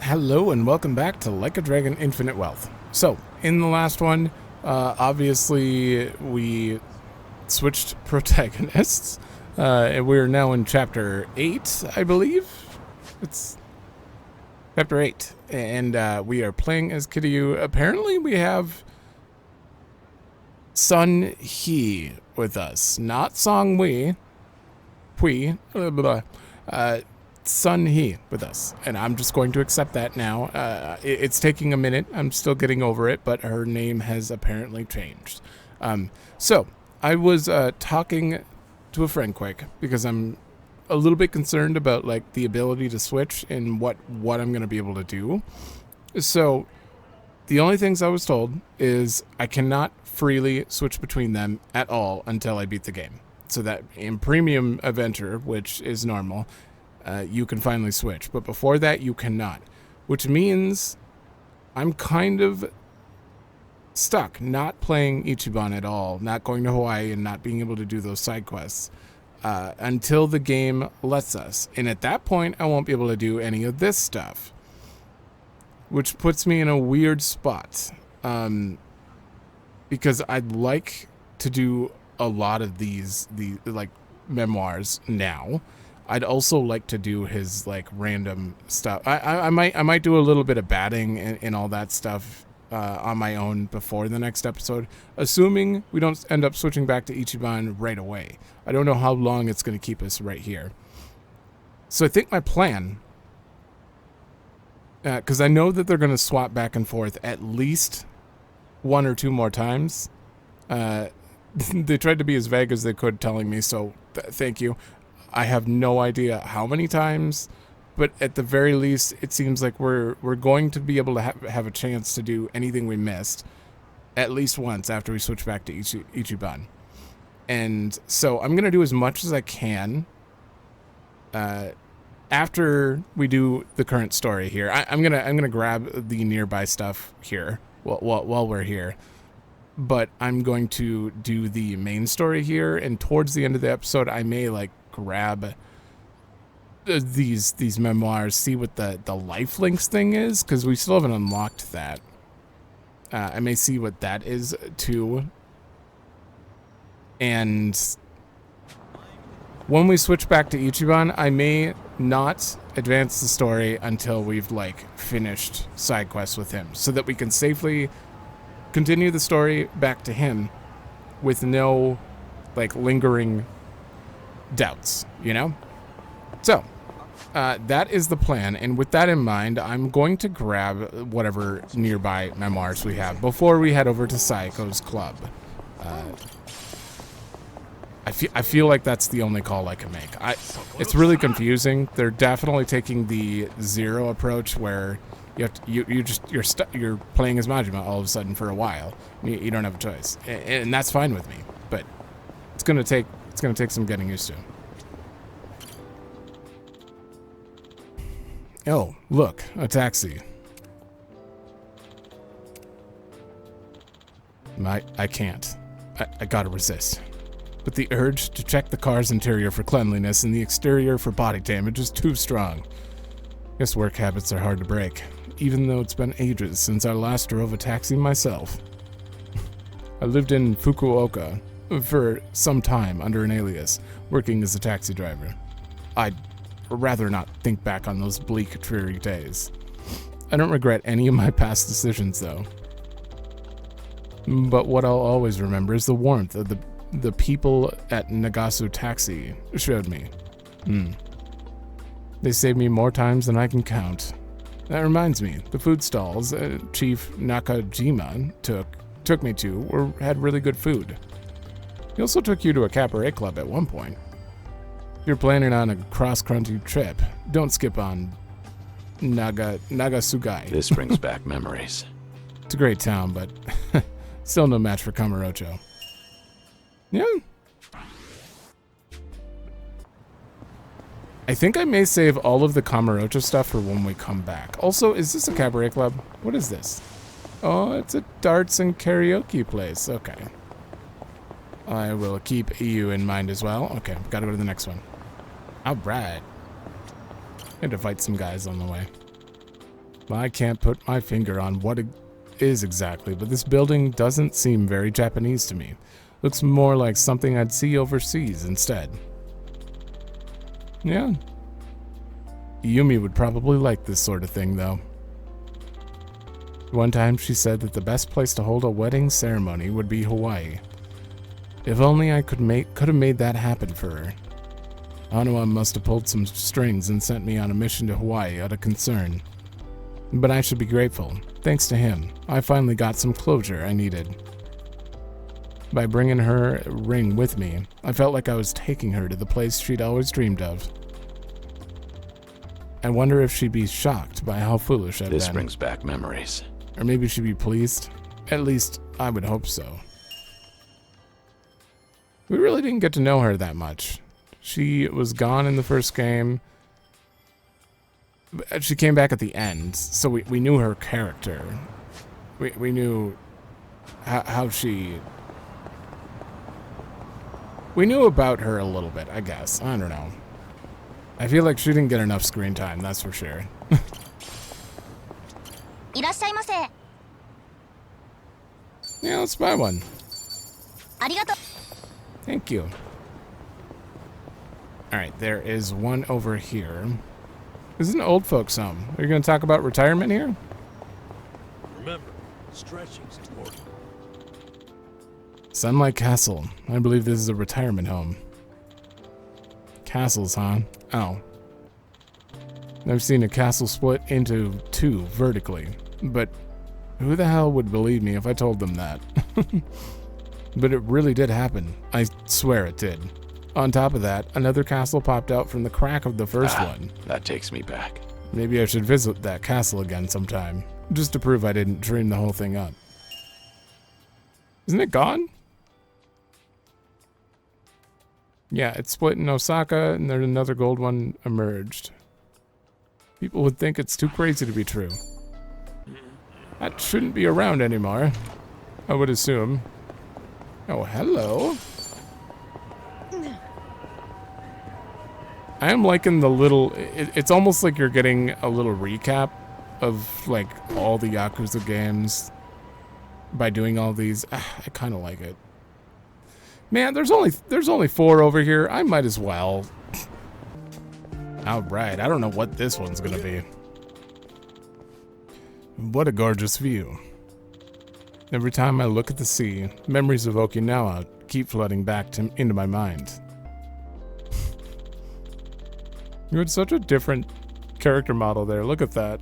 Hello and welcome back to Like a Dragon Infinite Wealth. So, in the last one, obviously we switched protagonists, and we're now in Chapter 8, I believe? It's Chapter 8, and we are playing as Kiryu. Apparently we have Sun He with us, not Song Wei, Sun He with us, and I'm just going to accept that now. It's taking a minute. I'm still getting over it, but her name has apparently changed. So I was talking to a friend quick because I'm a little bit concerned about like the ability to switch and what I'm going to be able to do. So the only things I was told is I cannot freely switch between them at all until I beat the game. So that in Premium Adventure, which is normal, you can finally switch. But before that, you cannot. Which means I'm kind of stuck not playing Ichiban at all, not going to Hawaii and not being able to do those side quests until the game lets us. And at that point, I won't be able to do any of this stuff, which puts me in a weird spot. Because I'd like to do a lot of the like memoirs now. I'd also like to do his like random stuff. I might do a little bit of batting and all that stuff on my own before the next episode, assuming we don't end up switching back to Ichiban right away. I don't know how long it's going to keep us right here. So I think my plan, because I know that they're going to swap back and forth at least one or two more times. They tried to be as vague as they could telling me, so thank you. I have no idea how many times, but at the very least, it seems like we're going to be able to have a chance to do anything we missed at least once after we switch back to Ichiban. And so I'm going to do as much as I can after we do the current story here. I'm gonna grab the nearby stuff here while we're here. But I'm going to do the main story here, and towards the end of the episode, I may like grab these memoirs, see what the lifelinks thing is, because we still haven't unlocked that. I may see what that is too. And when we switch back to Ichiban, I may not advance the story until we've like finished side quests with him, so that we can safely continue the story back to him with no like lingering doubts, you know? So that is the plan, and with that in mind, I'm going to grab whatever nearby memoirs we have before we head over to Saiko's club. I feel like that's the only call I can make. It's really confusing. They're definitely taking the zero approach where you're playing as Majima all of a sudden for a while. You don't have a choice, and that's fine with me. But it's gonna take some getting used to. Oh, look, a taxi. I can't. I gotta resist. But the urge to check the car's interior for cleanliness and the exterior for body damage is too strong. Guess work habits are hard to break, even though it's been ages since I last drove a taxi myself. I lived in Fukuoka for some time under an alias, working as a taxi driver. I'd rather not think back on those bleak, dreary days. I don't regret any of my past decisions, though. But what I'll always remember is the warmth of the people at Nagasu Taxi showed me. They saved me more times than I can count. That reminds me, the food stalls Chief Nakajima took me to had really good food. He also took you to a cabaret club at one point. If you're planning on a cross-country trip, don't skip on Nagasugai. This brings back memories. It's a great town, but still no match for Kamurocho. Yeah. I think I may save all of the Kamurocho stuff for when we come back. Also, is this a cabaret club? What is this? Oh, it's a darts and karaoke place. Okay. I will keep you in mind as well. Okay, gotta go to the next one. Alright. Had to fight some guys on the way. I can't put my finger on what it is exactly, but this building doesn't seem very Japanese to me. Looks more like something I'd see overseas instead. Yeah. Yumi would probably like this sort of thing, though. One time she said that the best place to hold a wedding ceremony would be Hawaii. If only I could have made that happen for her. Anawa must have pulled some strings and sent me on a mission to Hawaii out of concern. But I should be grateful. Thanks to him, I finally got some closure I needed. By bringing her ring with me, I felt like I was taking her to the place she'd always dreamed of. I wonder if she'd be shocked by how foolish I've been. This brings back memories. Or maybe she'd be pleased. At least, I would hope so. We really didn't get to know her that much. She was gone in the first game. She came back at the end, so we knew her character. We knew how she... We knew about her a little bit, I guess. I don't know. I feel like she didn't get enough screen time, that's for sure. Yeah, let's buy one. Thank you. Alright, there is one over here. This is an old folks' home. Are you going to talk about retirement here? Remember, stretching's important. Sunlight Castle. I believe this is a retirement home. Castles, huh? Oh. I've seen a castle split into two vertically, but who the hell would believe me if I told them that? But it really did happen. I swear it did. On top of that, another castle popped out from the crack of the first one. That takes me back. Maybe I should visit that castle again sometime, just to prove I didn't dream the whole thing up. Isn't it gone? Yeah, it split in Osaka, and then another gold one emerged. People would think it's too crazy to be true. That shouldn't be around anymore, I would assume. Oh, hello. I am liking the little... It's almost like you're getting a little recap of, like, all the Yakuza games by doing all these. I kind of like it. Man, there's only 4 over here. I might as well. All right, I don't know what this one's gonna be. What a gorgeous view. Every time I look at the sea, memories of Okinawa keep flooding back into my mind. You had such a different character model there. Look at that.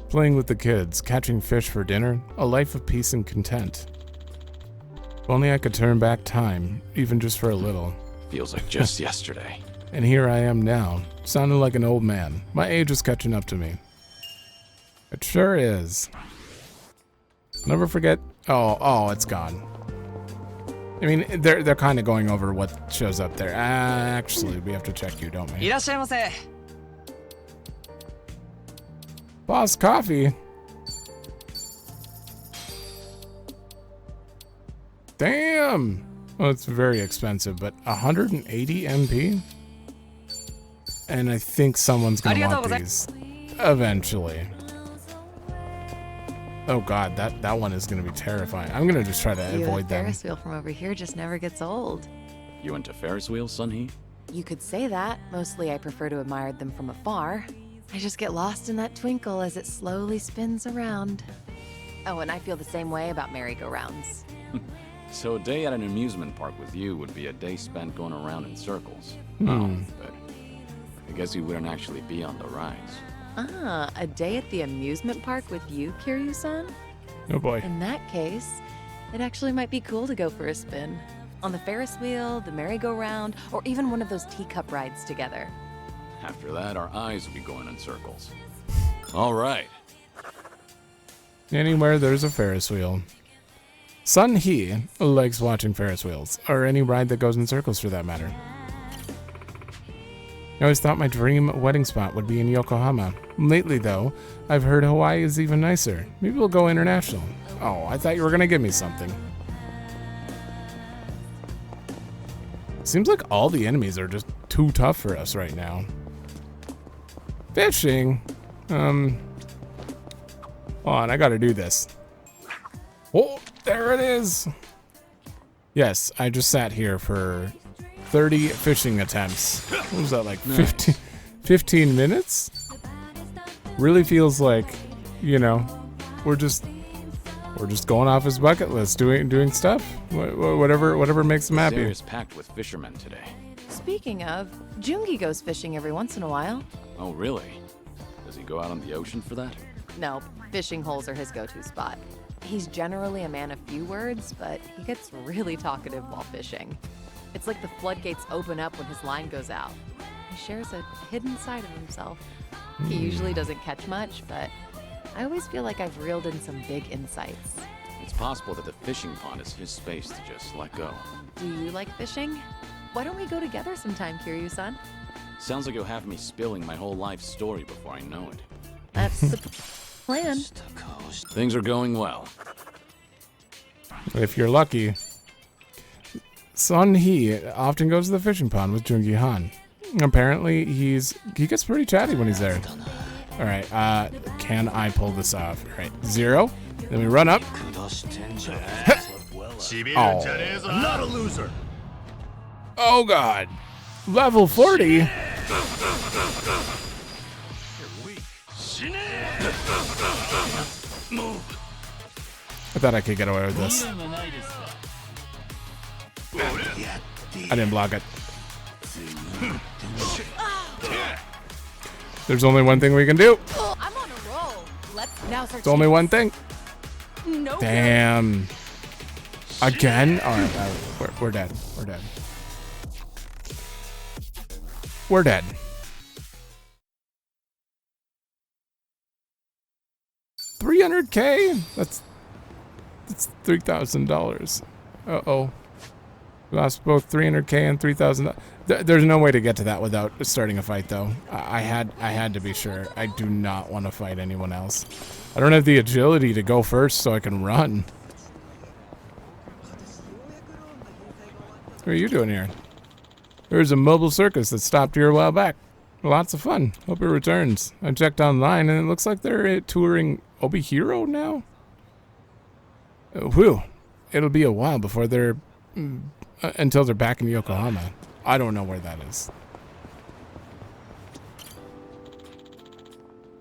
Playing with the kids, catching fish for dinner, a life of peace and content. If only I could turn back time, even just for a little. Feels like just yesterday. And here I am now, sounding like an old man. My age is catching up to me. It sure is. Never forget. Oh, it's gone. I mean, they're kind of going over what shows up there. Actually, we have to check you, don't we? Boss coffee. Damn. Well, it's very expensive, but 180 MP? And I think someone's gonna want these eventually. Oh god, that one is gonna be terrifying. I'm gonna just try to avoid them. Ferris wheel from over here just never gets old. You into Ferris wheels, Sunhee? You could say that. Mostly I prefer to admire them from afar. I just get lost in that twinkle as it slowly spins around. Oh, and I feel the same way about merry-go-rounds. So a day at an amusement park with you would be a day spent going around in circles. But I guess you wouldn't actually be on the rides. Ah, a day at the amusement park with you, Kiryu-san? Oh boy. In that case, it actually might be cool to go for a spin. On the Ferris wheel, the merry-go-round, or even one of those teacup rides together. After that, our eyes will be going in circles. All right. Anywhere there's a Ferris wheel. Sunhee likes watching Ferris wheels, or any ride that goes in circles for that matter. I always thought my dream wedding spot would be in Yokohama. Lately, though, I've heard Hawaii is even nicer. Maybe we'll go international. Oh, I thought you were gonna give me something. Seems like all the enemies are just too tough for us right now. Fishing. Hold on, I gotta do this. Oh, there it is. Yes, I just sat here for 30 fishing attempts. What was that, like 15 minutes? Really feels like, you know, we're just going off his bucket list, doing stuff, whatever makes him happy. Is packed with fishermen today. Speaking of, Jungi goes fishing every once in a while. Oh, really? Does he go out on the ocean for that? No, fishing holes are his go-to spot. He's generally a man of few words, but he gets really talkative while fishing. It's like the floodgates open up when his line goes out. He shares a hidden side of himself. He usually doesn't catch much, but I always feel like I've reeled in some big insights. It's possible that the fishing pond is his space to just let go. Do you like fishing? Why don't we go together sometime, Kiryu-san? Sounds like you'll have me spilling my whole life story before I know it. That's the plan. Things are going well. If you're lucky. Sun Hee often goes to the fishing pond with Jungi Han. Apparently, he gets pretty chatty when he's there. All right, can I pull this off? All right, 0. Then we run up. Oh. Not a loser. Oh God, level 40. You're weak. Move. I thought I could get away with this. I didn't block it. There's only one thing we can do. Oh, I'm on a roll. Now's our It's only one thing. No. Damn. Again? All right, we're dead. We're dead. We're dead. $300K? That's $3,000. Uh-oh. We lost both $300K and $3,000. There's no way to get to that without starting a fight, though. I had to be sure. I do not want to fight anyone else. I don't have the agility to go first, so I can run. What are you doing here? There's a mobile circus that stopped here a while back. Lots of fun. Hope it returns. I checked online, and it looks like they're touring Obihiro now. Whew. It'll be a while before they're... until they're back in Yokohama. I don't know where that is.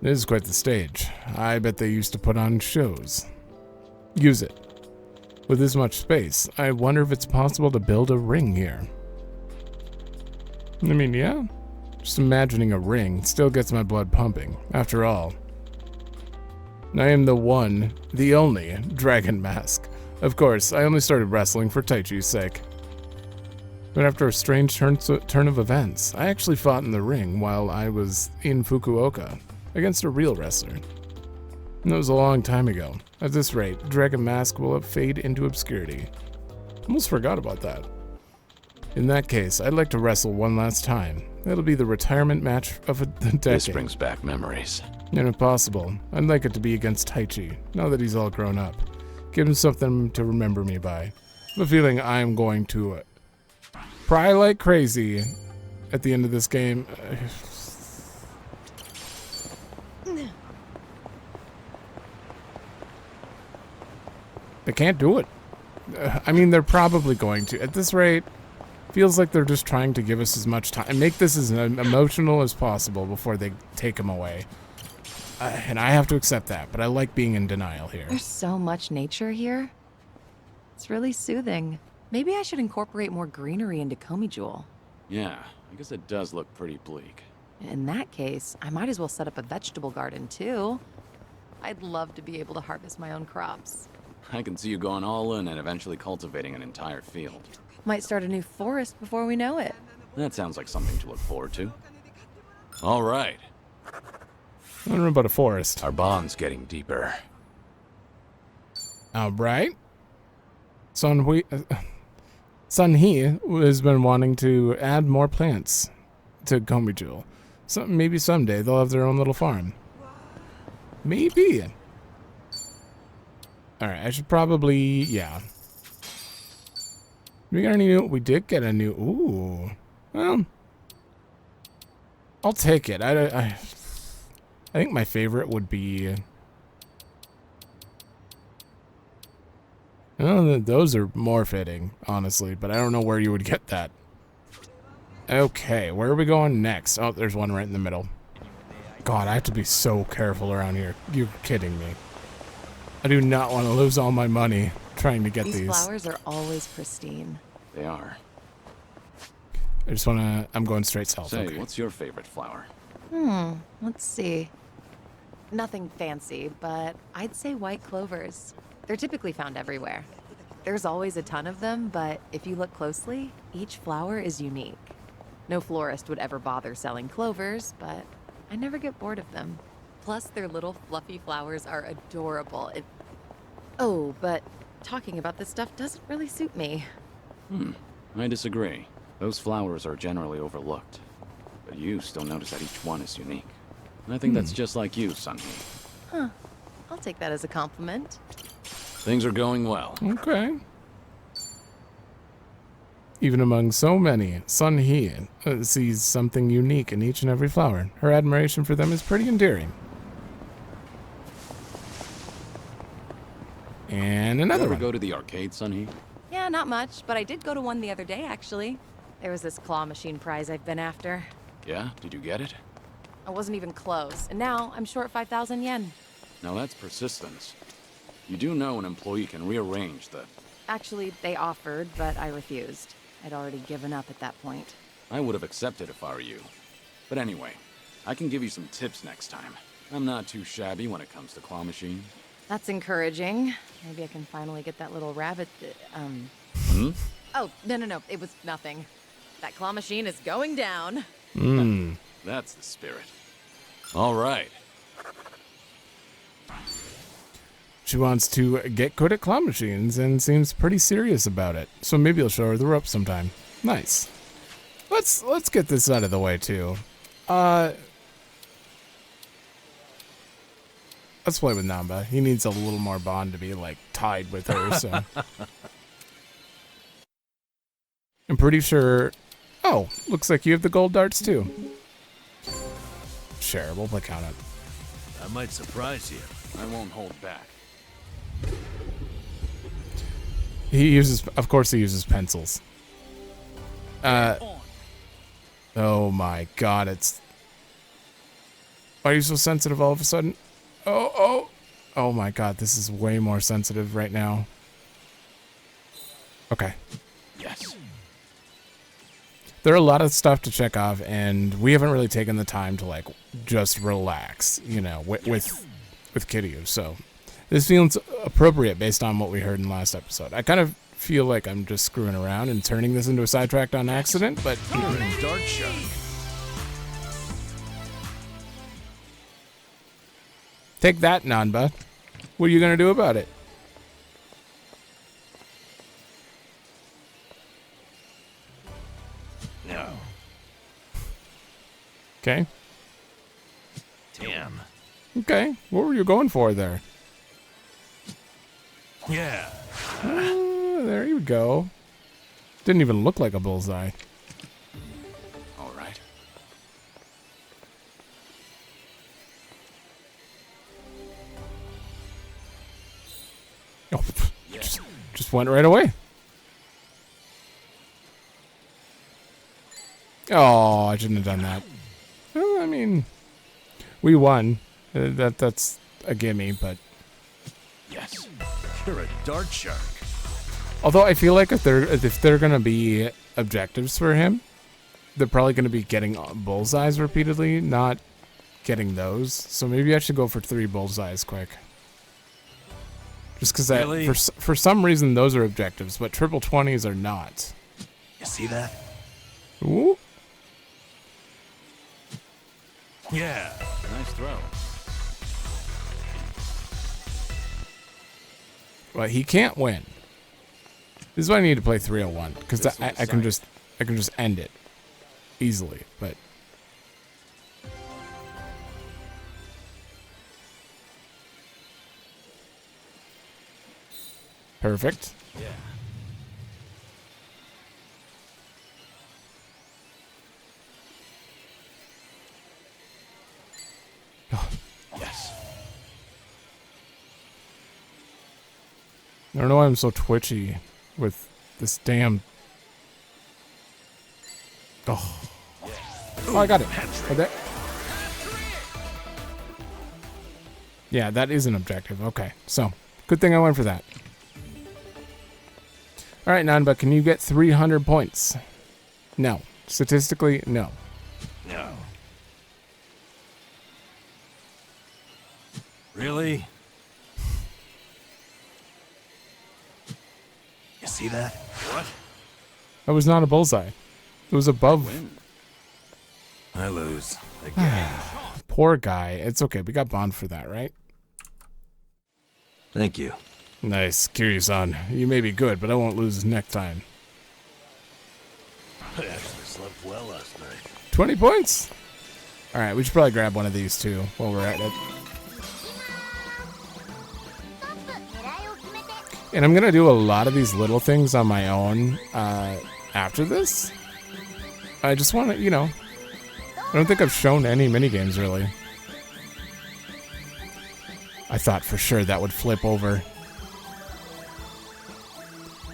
This is quite the stage. I bet they used to put on shows. Use it. With this much space, I wonder if it's possible to build a ring here. I mean, yeah. Just imagining a ring still gets my blood pumping. After all, I am the one, the only, Dragon Mask. Of course, I only started wrestling for Taichi's sake. But after a strange turn of events, I actually fought in the ring while I was in Fukuoka against a real wrestler. And that was a long time ago. At this rate, Dragon Mask will fade into obscurity. Almost forgot about that. In that case, I'd like to wrestle one last time. That'll be the retirement match of the decade. This brings back memories. And if possible, I'd like it to be against Taichi, now that he's all grown up. Give him something to remember me by. I have a feeling I'm going to pry like crazy at the end of this game. They can't do it. I mean, they're probably going to. At this rate, feels like they're just trying to give us as much time and make this as emotional as possible before they take him away. And I have to accept that, but I like being in denial here. There's so much nature here. It's really soothing. Maybe I should incorporate more greenery into Komijul. Yeah, I guess it does look pretty bleak. In that case, I might as well set up a vegetable garden too. I'd love to be able to harvest my own crops. I can see you going all in and eventually cultivating an entire field. Might start a new forest before we know it. That sounds like something to look forward to. All right. I don't know about a forest. Our bond's getting deeper. All right. Sun Hee has been wanting to add more plants to Komijul. So maybe someday they'll have their own little farm. Maybe. All right, I should probably, yeah. We got any new? We did get a new. Ooh. Well, I'll take it. I think my favorite would be. Oh, those are more fitting, honestly, but I don't know where you would get that. Okay, where are we going next? Oh, there's one right in the middle. God, I have to be so careful around here. You're kidding me. I do not want to lose all my money trying to get these. These flowers are always pristine. They are. I just want to... I'm going straight south. Say, Okay. what's your favorite flower? Let's see. Nothing fancy, but I'd say white clovers. They're typically found everywhere. There's always a ton of them, but if you look closely, each flower is unique. No florist would ever bother selling clovers, but I never get bored of them. Plus, their little fluffy flowers are adorable. Oh, but talking about this stuff doesn't really suit me. I disagree. Those flowers are generally overlooked. But you still notice that each one is unique. And I think that's just like you, Sunhee. Huh. I'll take that as a compliment. Things are going well. Okay. Even among so many, Sunhee sees something unique in each and every flower. Her admiration for them is pretty endearing. And another Ever one. go to the arcade, Sunhee? Yeah, not much, but I did go to one the other day, actually. There was this claw machine prize I've been after. Yeah? Did you get it? I wasn't even close, and now I'm short 5,000 yen. Now that's persistence. You do know an employee can rearrange the... Actually, they offered, but I refused. I'd already given up at that point. I would have accepted if I were you. But anyway, I can give you some tips next time. I'm not too shabby when it comes to claw machines. That's encouraging. Maybe I can finally get that little rabbit, Oh, no, it was nothing. That claw machine is going down. That's the spirit. All right. She wants to get good at claw machines and seems pretty serious about it. So maybe I'll show her the ropes sometime. Nice. Let's get this out of the way too. Let's play with Namba. He needs a little more bond to be like tied with her, so. I'm pretty sure. Oh, looks like you have the gold darts too. Sure, we'll count it. That might surprise you. I won't hold back. He uses, of course, he uses pencils. Oh my God, it's. Why are you so sensitive all of a sudden? Oh my God, this is way more sensitive right now. Okay. Yes. There are a lot of stuff to check off, and we haven't really taken the time to like just relax, you know, with Kiryu. So this feels appropriate based on what we heard in the last episode. I kind of feel like I'm just screwing around and turning this into a sidetrack on accident, but Dart shark. take that, Nanba. What are you gonna do about it? No. Okay. Damn. Okay. What were you going for there? Yeah. There you go. Didn't even look like a bullseye. All right. Oh, just went right away. Oh, I shouldn't have done that. Well, I mean, we won. That's a gimme, but Yes. You're a dart shark. although I feel like if they're gonna be objectives for him, they're probably gonna be getting bullseyes repeatedly, not getting those. So maybe I should go for 3 bullseyes quick. Just because Really? for some reason those are objectives, but triple 20s are not. You see that? Ooh. Yeah. Nice throw. Well, he can't win. This is why I need to play 301 because This I was can sight. just end it easily. But perfect. Yeah. I don't know why I'm so twitchy with this damn... Oh, I got it. Yeah, that is an objective. Okay, so good thing I went for that. All right, Nanba, can you get 300 points? No. Statistically, no. No. Really? You see that? What? That was not a bullseye. It was above. I lose again. Poor guy. It's okay. We got bond for that, right? Thank you. Nice. Kiryu-san. You may be good, but I won't lose next time. I actually slept well last night. 20 points? All right, we should probably grab one of these too while we're at it. And I'm going to do a lot of these little things on my own after this. I just want to, you know, I don't think I've shown any minigames really. I thought for sure that would flip over.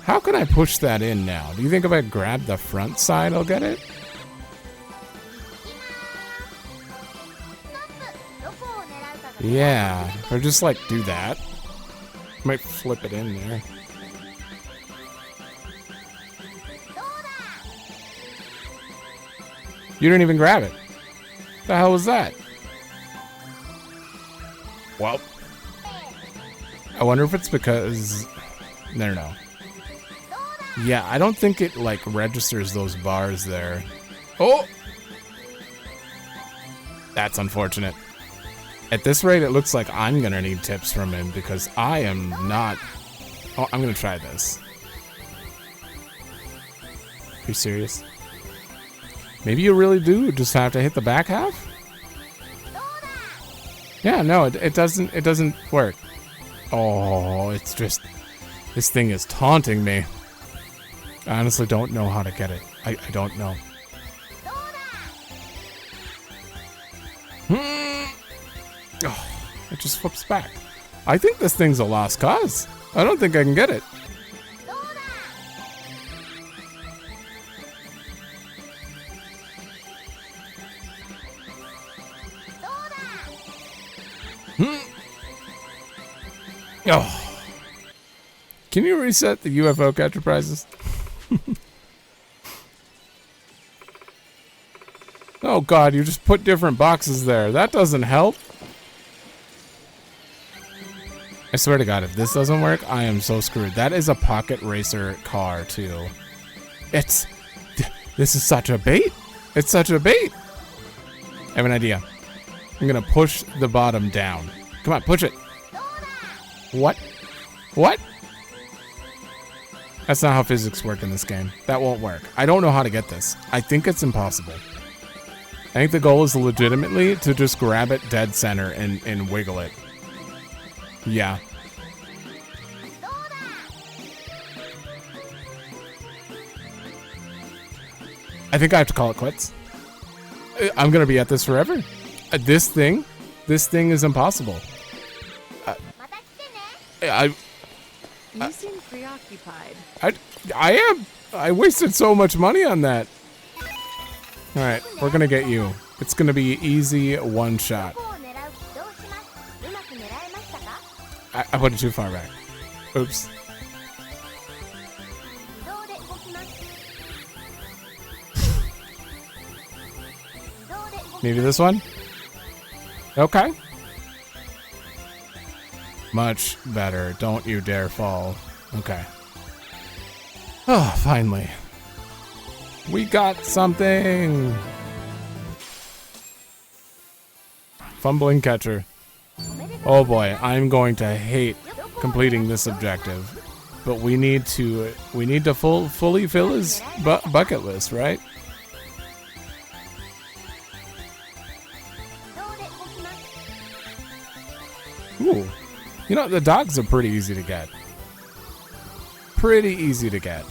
How can I push that in now? Do you think if I grab the front side, I'll get it? Yeah, if I just like do that, might flip it in there. You didn't even grab it. The hell was that? Well, I wonder if it's because... No. Yeah, I don't think it, like, registers those bars there. Oh! That's unfortunate. At this rate, it looks like I'm gonna need tips from him because I am not... Oh, I'm gonna try this. Are you serious? Maybe you really do just have to hit the back half? Yeah, no, it doesn't work. Oh, it's just... This thing is taunting me. I honestly don't know how to get it. I don't know. Oh, it just flips back. I think this thing's a lost cause. I don't think I can get it. Oh. Can you reset the UFO catcher prizes? Oh god, you just put different boxes there. That doesn't help. I swear to god, if this doesn't work, I am so screwed. That is a pocket racer car, too. This is such a bait. It's such a bait. I have an idea. I'm gonna push the bottom down. Come on, push it. What? What? That's not how physics work in this game. That won't work. I don't know how to get this. I think it's impossible. I think the goal is legitimately to just grab it dead center and wiggle it. Yeah. I think I have to call it quits. I'm gonna be at this forever. This thing is impossible. You seem preoccupied. I am. I wasted so much money on that. All right, we're gonna get you. It's gonna be easy one shot. I put it too far back. Oops. Maybe this one? Okay. Much better. Don't you dare fall. Okay. Oh, finally. We got something! Fumbling catcher. Oh boy, I'm going to hate completing this objective. But we need to fully fill his bucket list, right? Ooh. You know, the dogs are pretty easy to get. Pretty easy to get.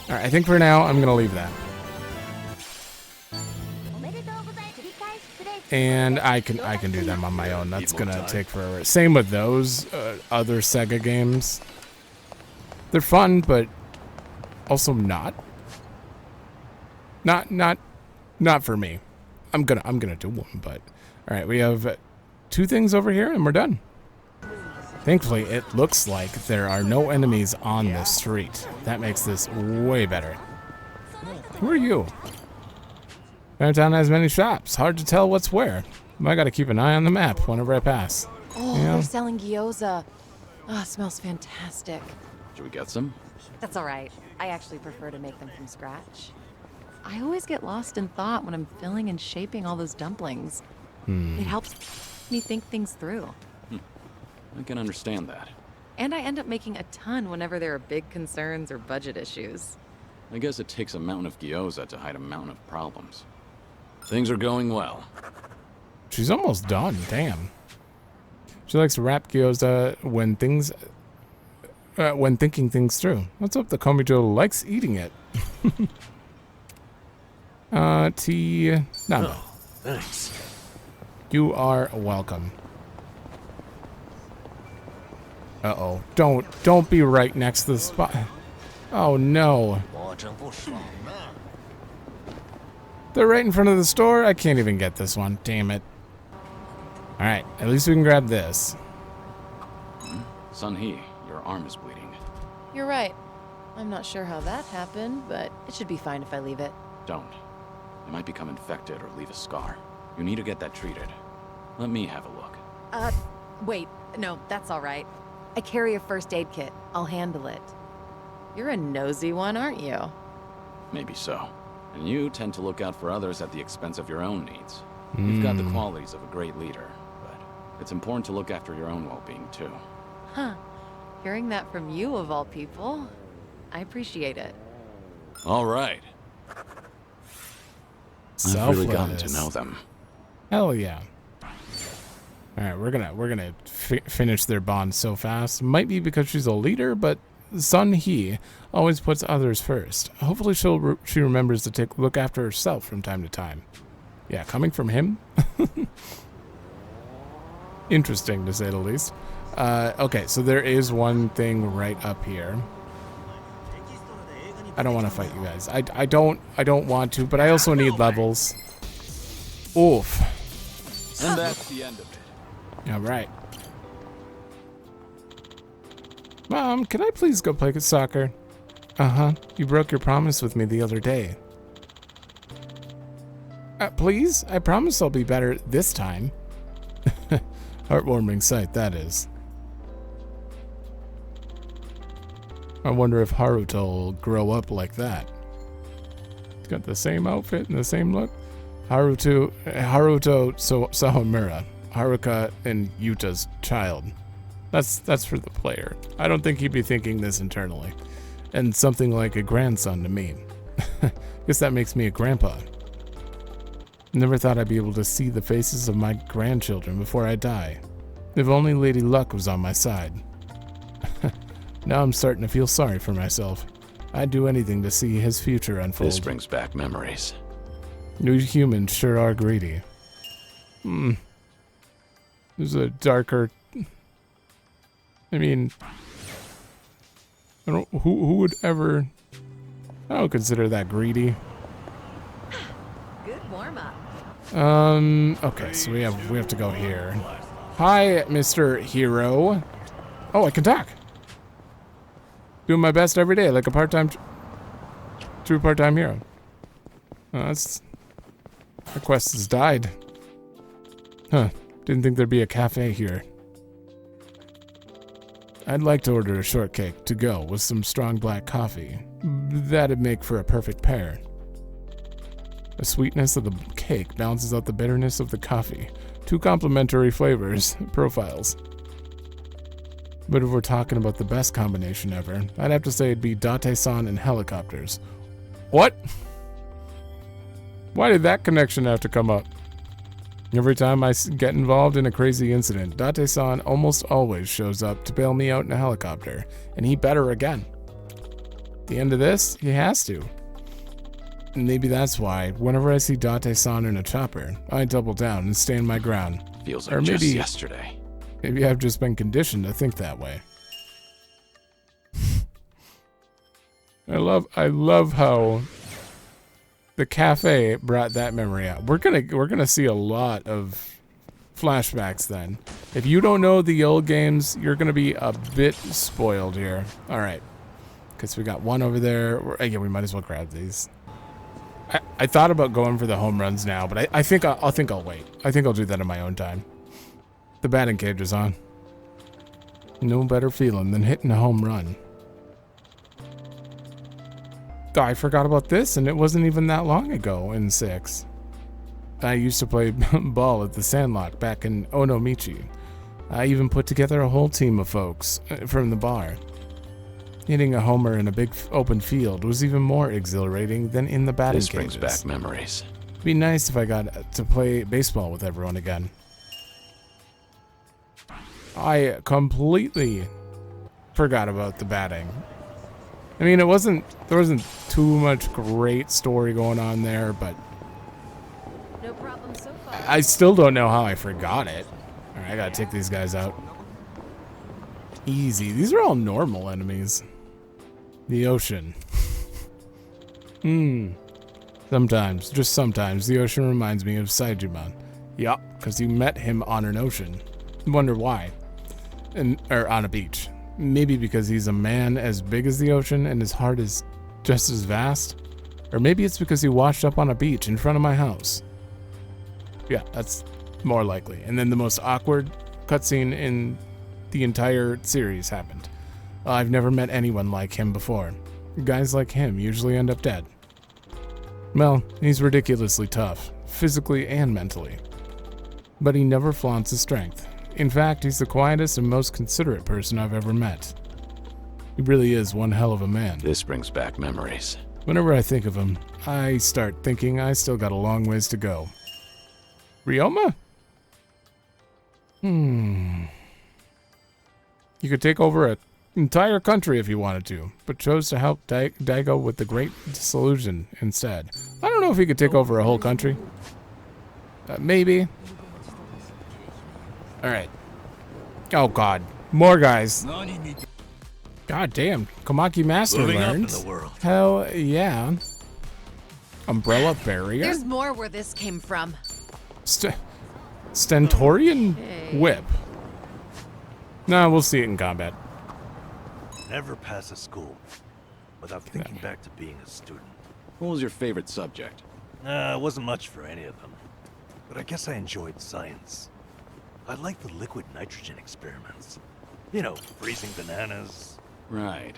Alright, I think for now, I'm gonna leave that. And I can do them on my own. That's gonna take forever. Same with those other Sega games. They're fun, but also not for me. I'm gonna do one, but all right. We have 2 things over here, and we're done. Thankfully, it looks like there are no enemies on the street. That makes this way better. Who are you? Town has many shops. Hard to tell what's where. I gotta keep an eye on the map whenever I pass. Oh, Yeah. they're selling gyoza. Oh, it smells fantastic. Should we get some? That's all right. I actually prefer to make them from scratch. I always get lost in thought when I'm filling and shaping all those dumplings. It helps me think things through. I can understand that. And I end up making a ton whenever there are big concerns or budget issues. I guess it takes a mountain of gyoza to hide a mountain of problems. Things are going well. She's almost done. Damn. She likes to wrap gyoza when thinking things through. What's up? The Komijo likes eating it. Tea. No. Oh, thanks. You are welcome. Uh-oh. Don't be right next to the spot. Oh no. They're right in front of the store? I can't even get this one. Damn it. Alright, at least we can grab this. Sun-hee, your arm is bleeding. You're right. I'm not sure how that happened, but it should be fine if I leave it. Don't. It might become infected or leave a scar. You need to get that treated. Let me have a look. Wait. No, that's all right. I carry a first aid kit. I'll handle it. You're a nosy one, aren't you? Maybe so. And you tend to look out for others at the expense of your own needs. You've got the qualities of a great leader, but it's important to look after your own well-being too. Huh. Hearing that from you, of all people, I appreciate it. All right. I've really gotten to know them. Hell yeah. All right, we're gonna finish their bond so fast. Might be because she's a leader, but Sun-hee always puts others first. Hopefully she remembers to look after herself from time to time. Yeah, coming from him? Interesting, to say the least. Okay, so there is one thing right up here. I don't want to fight you guys. I don't want to, but I also need levels. Oof. And that's the end of it. All right. Mom, can I please go play soccer? Uh-huh. You broke your promise with me the other day. Please? I promise I'll be better this time. Heartwarming sight, that is. I wonder if Haruto will grow up like that. He's got the same outfit and the same look. Haruto Sawamura, Haruka and Yuta's child. That's for the player. I don't think he'd be thinking this internally. And something like a grandson to me. Guess that makes me a grandpa. Never thought I'd be able to see the faces of my grandchildren before I die. If only Lady Luck was on my side. Now I'm starting to feel sorry for myself. I'd do anything to see his future unfold. This brings back memories. New humans sure are greedy. There's a darker... I mean... Who would ever... I don't consider that greedy. Good warm-up. Okay, so we have to go here. Hi, Mr. Hero. Oh, I can talk. Doing my best every day, like a true part-time hero. The quest has died. Huh, didn't think there'd be a cafe here. I'd like to order a shortcake to go with some strong black coffee. That'd make for a perfect pair. The sweetness of the cake balances out the bitterness of the coffee. Two complementary flavors, profiles. But if we're talking about the best combination ever, I'd have to say it'd be Date-san and helicopters. What? Why did that connection have to come up? Every time I get involved in a crazy incident, Date-san almost always shows up to bail me out in a helicopter, and he better again. At the end of this, he has to. Maybe that's why, whenever I see Date-san in a chopper, I double down and stand my ground. Feels Or like just maybe- yesterday. Maybe I've just been conditioned to think that way. I love how the cafe brought that memory out. We're gonna see a lot of flashbacks then. If you don't know the old games, you're gonna be a bit spoiled here. All right, because we got one over there. Yeah, we might as well grab these. I thought about going for the home runs now, but I think I'll wait. I think I'll do that in my own time. The batting cage is on. No better feeling than hitting a home run. Oh, I forgot about this, and it wasn't even that long ago in 6. I used to play ball at the Sandlot back in Onomichi. I even put together a whole team of folks from the bar. Hitting a homer in a big open field was even more exhilarating than in the batting This cages. brings back memories. It'd be nice if I got to play baseball with everyone again. I completely forgot about the batting. I mean, there wasn't too much great story going on there, but No problem so far. I still don't know how I forgot it. All right, I gotta take these guys out. Easy. These are all normal enemies. The ocean. Sometimes, just sometimes, the ocean reminds me of Saijiman. Yup, because you met him on an ocean. Wonder why. Or on a beach. Maybe because he's a man as big as the ocean and his heart is just as vast. Or maybe it's because he washed up on a beach in front of my house. Yeah, that's more likely. And then the most awkward cutscene in the entire series happened. I've never met anyone like him before. Guys like him usually end up dead. Well, he's ridiculously tough, physically and mentally. But he never flaunts his strength. In fact, he's the quietest and most considerate person I've ever met. He really is one hell of a man. This brings back memories. Whenever I think of him, I start thinking I still got a long ways to go. Ryoma? You could take over an entire country if you wanted to, but chose to help Daigo with the Great Disillusion instead. I don't know if he could take over a whole country. Maybe. Alright. Oh god. More guys. God damn. Komaki Master Moving up in learns. the world. Hell yeah. Umbrella barrier. There's more where this came from. Stentorian Hey. whip. Nah, we'll see it in combat. Never pass a school without thinking back to being a student. What was your favorite subject? It wasn't much for any of them. But I guess I enjoyed science. I liked the liquid nitrogen experiments. You know, freezing bananas. Right.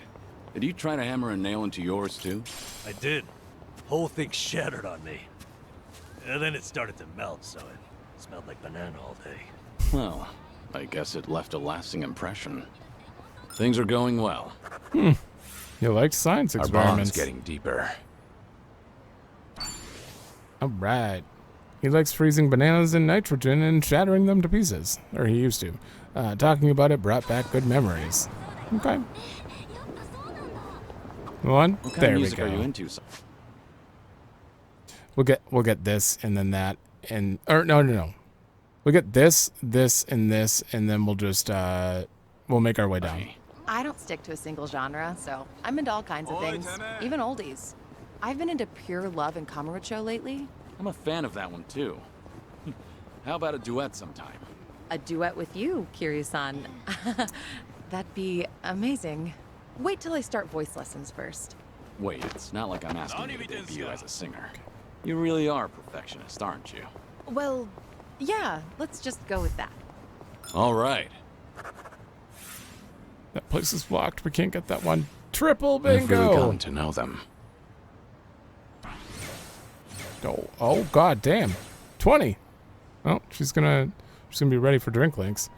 Did you try to hammer a nail into yours too? I did. Whole thing shattered on me. And then it started to melt, so it smelled like banana all day. Well, I guess it left a lasting impression. Things are going well. You like science Our experiments. bond's getting deeper. Alright. He likes freezing bananas in nitrogen and shattering them to pieces. Or he used to. Talking about it brought back good memories. Okay. One. What kind There of we music go. are you into? We'll get this and then that and no. We'll get this, and this, and then we'll just we'll make our way down. I don't stick to a single genre, so I'm into all kinds of things, even oldies. I've been into Pure Love and Kamurocho lately. I'm a fan of that one too. How about a duet sometime? A duet with you, Kiryu-san. That'd be amazing. Wait till I start voice lessons first. Wait, it's not like I'm asking you to debut as a singer. You really are a perfectionist, aren't you? Well, yeah, let's just go with that. All right. That place is blocked. We can't get that one. Triple I've really bingo. gotten to know them. Oh god damn. 20. Oh, she's gonna be ready for drink links.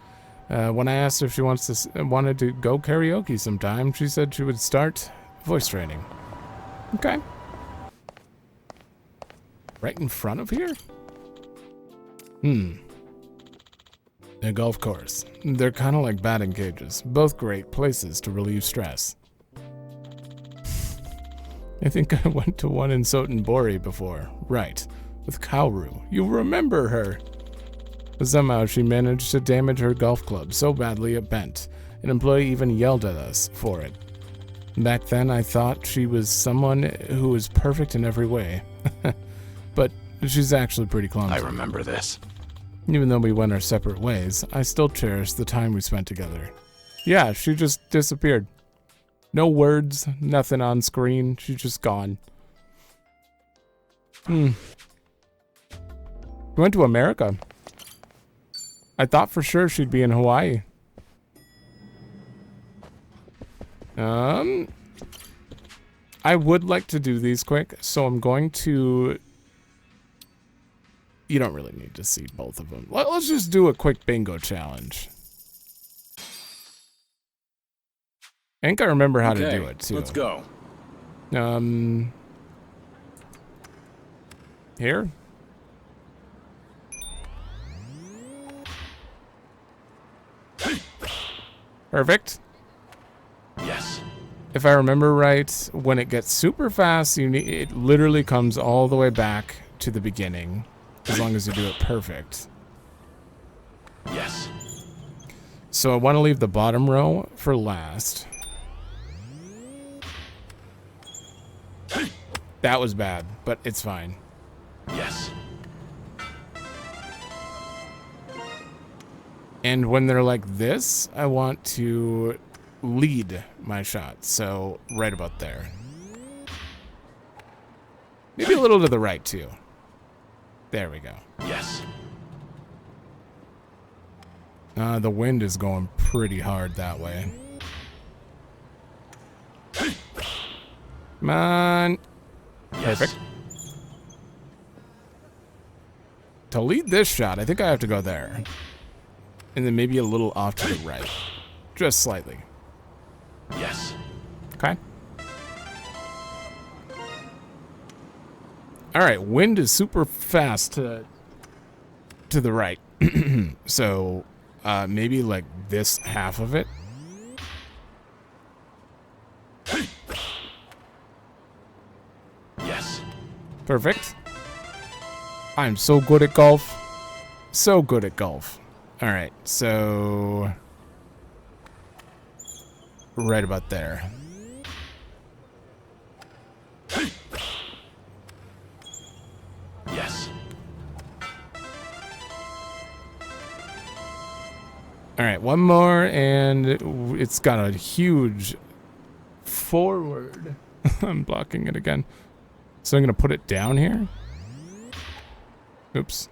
When I asked if she wanted to go karaoke sometime, she said she would start voice training. Okay. Right in front of here? A golf course. They're kind of like batting cages. Both great places to relieve stress. I think I went to one in Sotenbori before. Right. With Kaoru. You remember her. But somehow she managed to damage her golf club so badly it bent. An employee even yelled at us for it. Back then I thought she was someone who was perfect in every way. But she's actually pretty clumsy. I remember this. Even though we went our separate ways, I still cherish the time we spent together. Yeah, she just disappeared. No words, nothing on screen. She's just gone. We went to America. I thought for sure she'd be in Hawaii. I would like to do these quick, so I'm going to... You don't really need to see both of them. Let's just do a quick bingo challenge. I think I remember how to do it, too. Let's go. Here? Perfect. Yes. If I remember right, when it gets super fast, it literally comes all the way back to the beginning, as long as you do it perfect. Yes. So I want to leave the bottom row for last. That was bad, but it's fine. Yes. And when they're like this, I want to lead my shot. So right about there. Maybe a little to the right too. There we go. Yes. The wind is going pretty hard that way. Come on. Yes. Perfect. To lead this shot, I think I have to go there. And then maybe a little off to the right. Just slightly. Yes. Okay. Alright, wind is super fast to the right. So, maybe like this half of it. Yes. Perfect. I'm so good at golf. So good at golf. Alright, so... right about there. Yes. Alright, one more, and it's got a huge forward. I'm blocking it again. So I'm going to put it down here. Oops.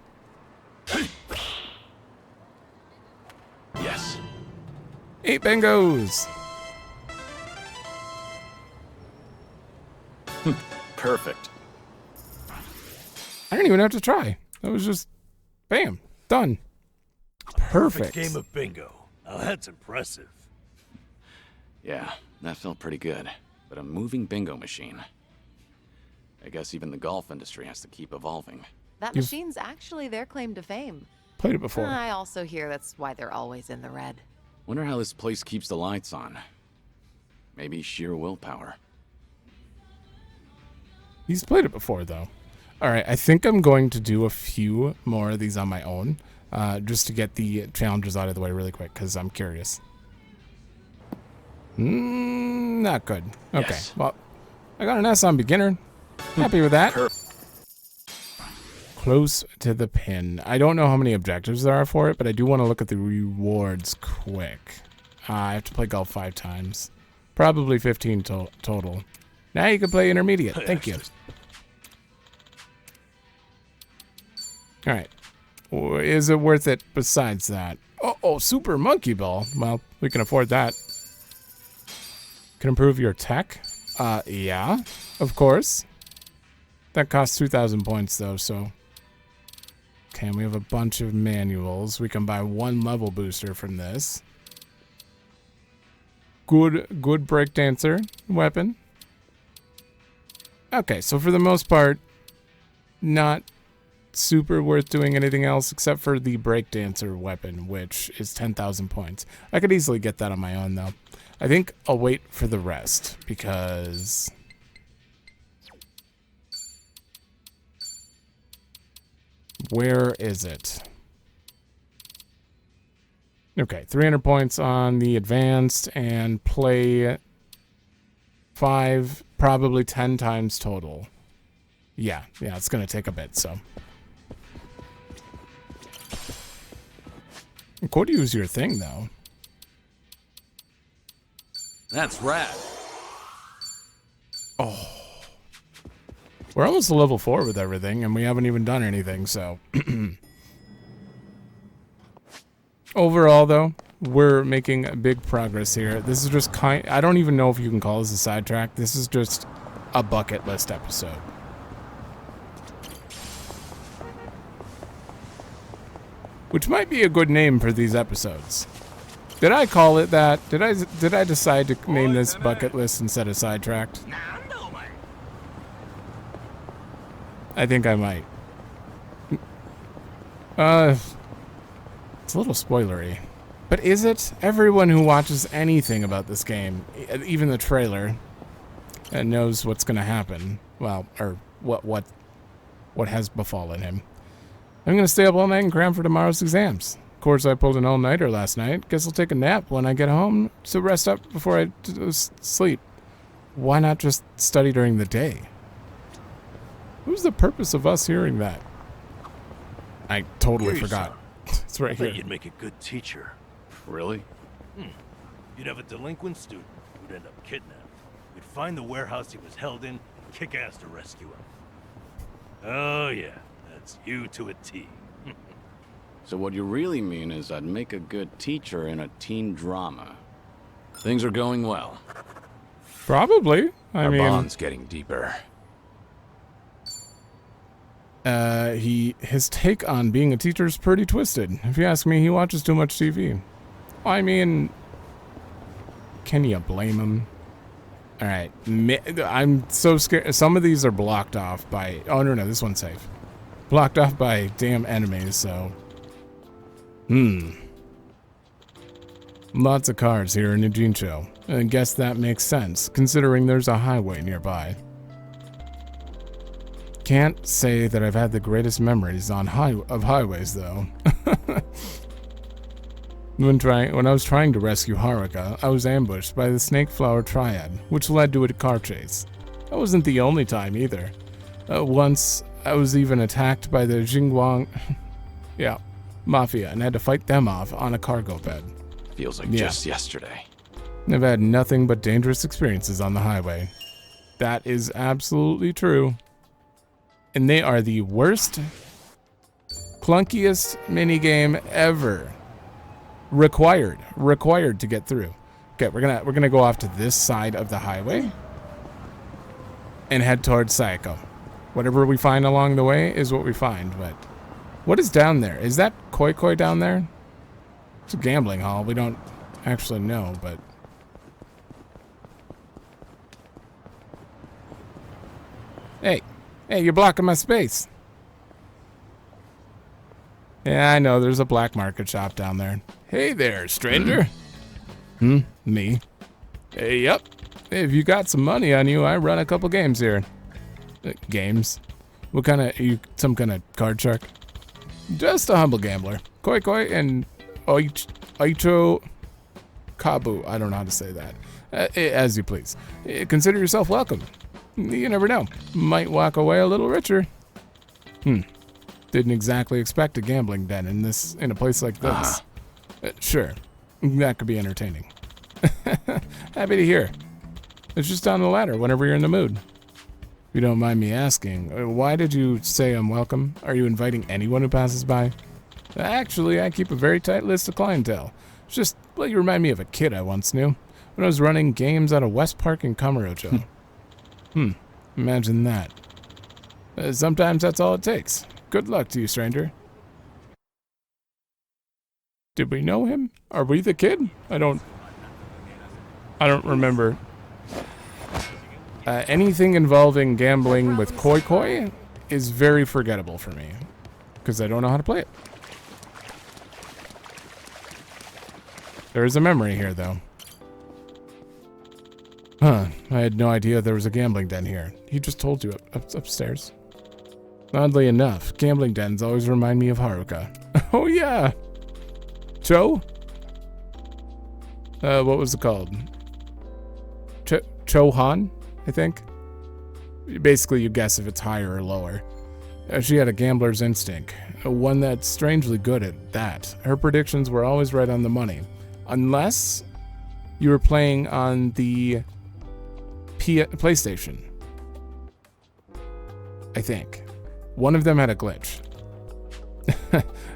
Yes. 8 bingos! Perfect. I didn't even have to try. That was just, bam, done. Perfect. Game of bingo. Now that's impressive. Yeah, that felt pretty good. But a moving bingo machine. I guess even the golf industry has to keep evolving. That machine's actually their claim to fame. Played it before. I also hear that's why they're always in the red. Wonder how this place keeps the lights on. Maybe sheer willpower. He's played it before, though. All right, I think I'm going to do a few more of these on my own, just to get the challenges out of the way really quick, because I'm curious. Not good. Okay, Yes. well, I got an S on beginner. Happy with that. Close to the pin. I don't know how many objectives there are for it, but I do want to look at the rewards quick. I have to play golf 5 times. Probably 15 total. Now you can play intermediate. Thank you. All right. Is it worth it besides that? Oh, super monkey ball. Well, we can afford that. Can improve your tech? Yeah, of course. That costs 2,000 points, though, so... Okay, we have a bunch of manuals. We can buy 1 level booster from this. Good breakdancer weapon. Okay, so for the most part, not super worth doing anything else except for the breakdancer weapon, which is 10,000 points. I could easily get that on my own, though. I think I'll wait for the rest, because Where is it? Okay, 300 points on the advanced and play 5, probably 10 times total. Yeah, it's gonna take a bit, so. Could use your thing, though. That's rad. Oh. We're almost to level 4 with everything, and we haven't even done anything, so. Overall, though, we're making big progress here. This is just I don't even know if you can call this a sidetrack. This is just a bucket list episode. Which might be a good name for these episodes. Did I call it that? Did I decide to name this bucket list instead of sidetracked? I think I might. It's a little spoilery. But is it? Everyone who watches anything about this game, even the trailer, knows what's going to happen. Well, or what has befallen him. I'm going to stay up all night and cram for tomorrow's exams. Of course, I pulled an all-nighter last night. Guess I'll take a nap when I get home to rest up before I sleep. Why not just study during the day? What's the purpose of us hearing that? I totally forgot. It's right here. You'd make a good teacher. Really? You'd have a delinquent student who'd end up kidnapped. We'd find the warehouse he was held in, and kick ass to rescue him. Oh yeah, that's you to a T. So what you really mean is I'd make a good teacher in a teen drama. Things are going well. Probably. I Our mean, bond's getting deeper. His take on being a teacher is pretty twisted. If you ask me, he watches too much TV. I mean, can you blame him? All right, I'm so scared. Some of these are blocked off by. Oh no, this one's safe. Blocked off by damn enemies. So, lots of cars here in Nijincho. I guess that makes sense, considering there's a highway nearby. Can't say that I've had the greatest memories of highways, though. When I was trying to rescue Haruka, I was ambushed by the Snake Flower Triad, which led to a car chase. That wasn't the only time either. Once, I was even attacked by the Jingguang Mafia and had to fight them off on a cargo bed. Feels like just yesterday. I've had nothing but dangerous experiences on the highway. That is absolutely true. And they are the worst, clunkiest minigame ever. Required to get through. Okay, we're gonna go off to this side of the highway and head towards Sayako. Whatever we find along the way is what we find, but what is down there? Is that Koi Koi down there? It's a gambling hall. We don't actually know, but Hey, you're blocking my space. Yeah, I know, there's a black market shop down there. Hey there, stranger. Me. Hey, yep. If you got some money on you, I run a couple games here. Games? What kind of, are you some kind of card shark? Just a humble gambler. Koi Koi and Oicho Kabu. I don't know how to say that. As you please. Consider yourself welcome. You never know. Might walk away a little richer. Didn't exactly expect a gambling den in a place like this. Sure, that could be entertaining. Happy to hear. It's just down the ladder whenever you're in the mood. If you don't mind me asking, why did you say I'm welcome? Are you inviting anyone who passes by? Actually, I keep a very tight list of clientele. It's just, well, you remind me of a kid I once knew when I was running games out of West Park in Kamurocho. Imagine that. Sometimes that's all it takes. Good luck to you, stranger. Did we know him? Are we the kid? I don't remember. Anything involving gambling with Koi Koi is very forgettable for me, because I don't know how to play it. There is a memory here, though. I had no idea there was a gambling den here. He just told you upstairs. Oddly enough, gambling dens always remind me of Haruka. Oh yeah! Cho? What was it called? Chohan, I think? Basically, you guess if it's higher or lower. She had a gambler's instinct, one that's strangely good at that. Her predictions were always right on the money. Unless you were playing on the PlayStation. I think. One of them had a glitch.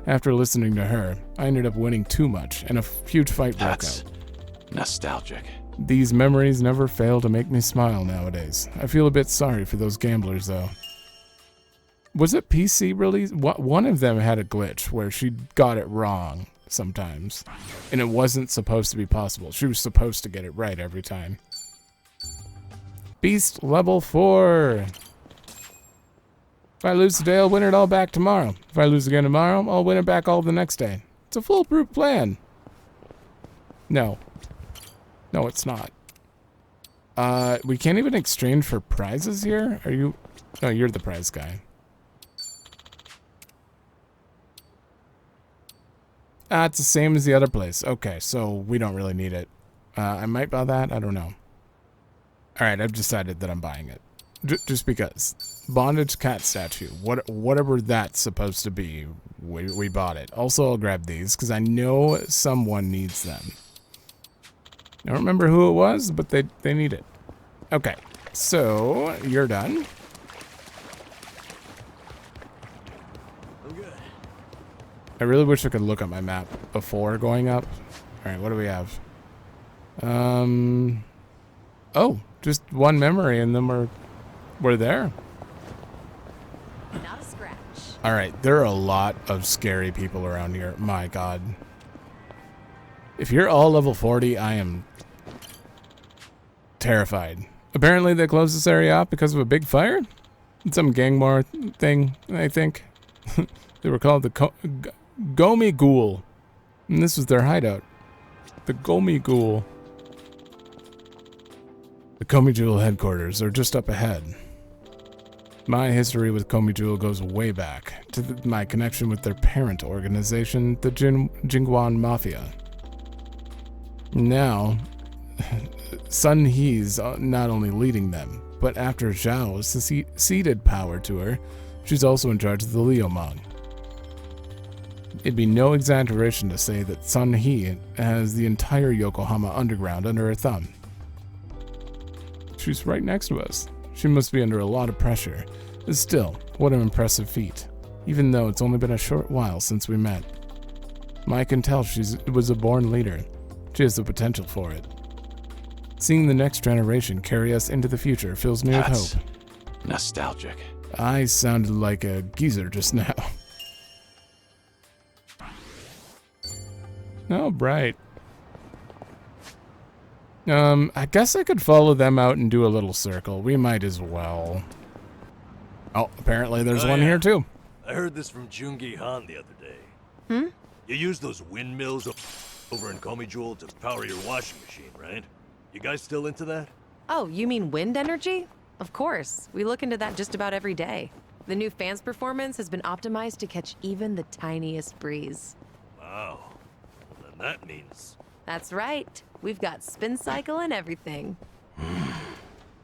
After listening to her, I ended up winning too much, and a huge fight broke out. That's nostalgic. These memories never fail to make me smile nowadays. I feel a bit sorry for those gamblers, though. Was it PC release? One of them had a glitch where she got it wrong sometimes, and it wasn't supposed to be possible. She was supposed to get it right every time. Beast level 4. If I lose today, I'll win it all back tomorrow. If I lose again tomorrow, I'll win it back all the next day. It's a foolproof plan. No. No, it's not. We can't even exchange for prizes here? Are you... No, you're the prize guy. It's the same as the other place. Okay, so we don't really need it. I might buy that. I don't know. Alright, I've decided that I'm buying it. Just because. Bondage cat statue. Whatever that's supposed to be, we bought it. Also, I'll grab these, because I know someone needs them. I don't remember who it was, but they need it. Okay, so you're done. I'm good. I really wish I could look at my map before going up. Alright, what do we have? Oh, just one memory and then we're there. Not a scratch. Alright, there are a lot of scary people around here. My god. If you're all level 40, I am terrified. Apparently they closed this area off because of a big fire? Some gang war thing, I think. They were called the Gomi Ghoul. And this was their hideout. The Gomi Ghoul. The Komi Jewel headquarters are just up ahead. My history with Komi Jewel goes way back to my connection with their parent organization, the Jingguan Mafia. Now, Sun He's not only leading them, but after Zhao ceded power to her, she's also in charge of the Liumang. It'd be no exaggeration to say that Sun He has the entire Yokohama underground under her thumb. She's right next to us. She must be under a lot of pressure. Still, what an impressive feat, even though it's only been a short while since we met. I can tell she was a born leader. She has the potential for it. Seeing the next generation carry us into the future fills me with hope. Nostalgic. I sounded like a geezer just now. Oh, bright. I guess I could follow them out and do a little circle. We might as well. Oh, apparently there's one here too. I heard this from Jungi Han the other day. You use those windmills over in Komi Jewel to power your washing machine, right? You guys still into that? Oh, you mean wind energy? Of course. We look into that just about every day. The new fans' performance has been optimized to catch even the tiniest breeze. Wow. Well, then that means... That's right. We've got spin cycle and everything.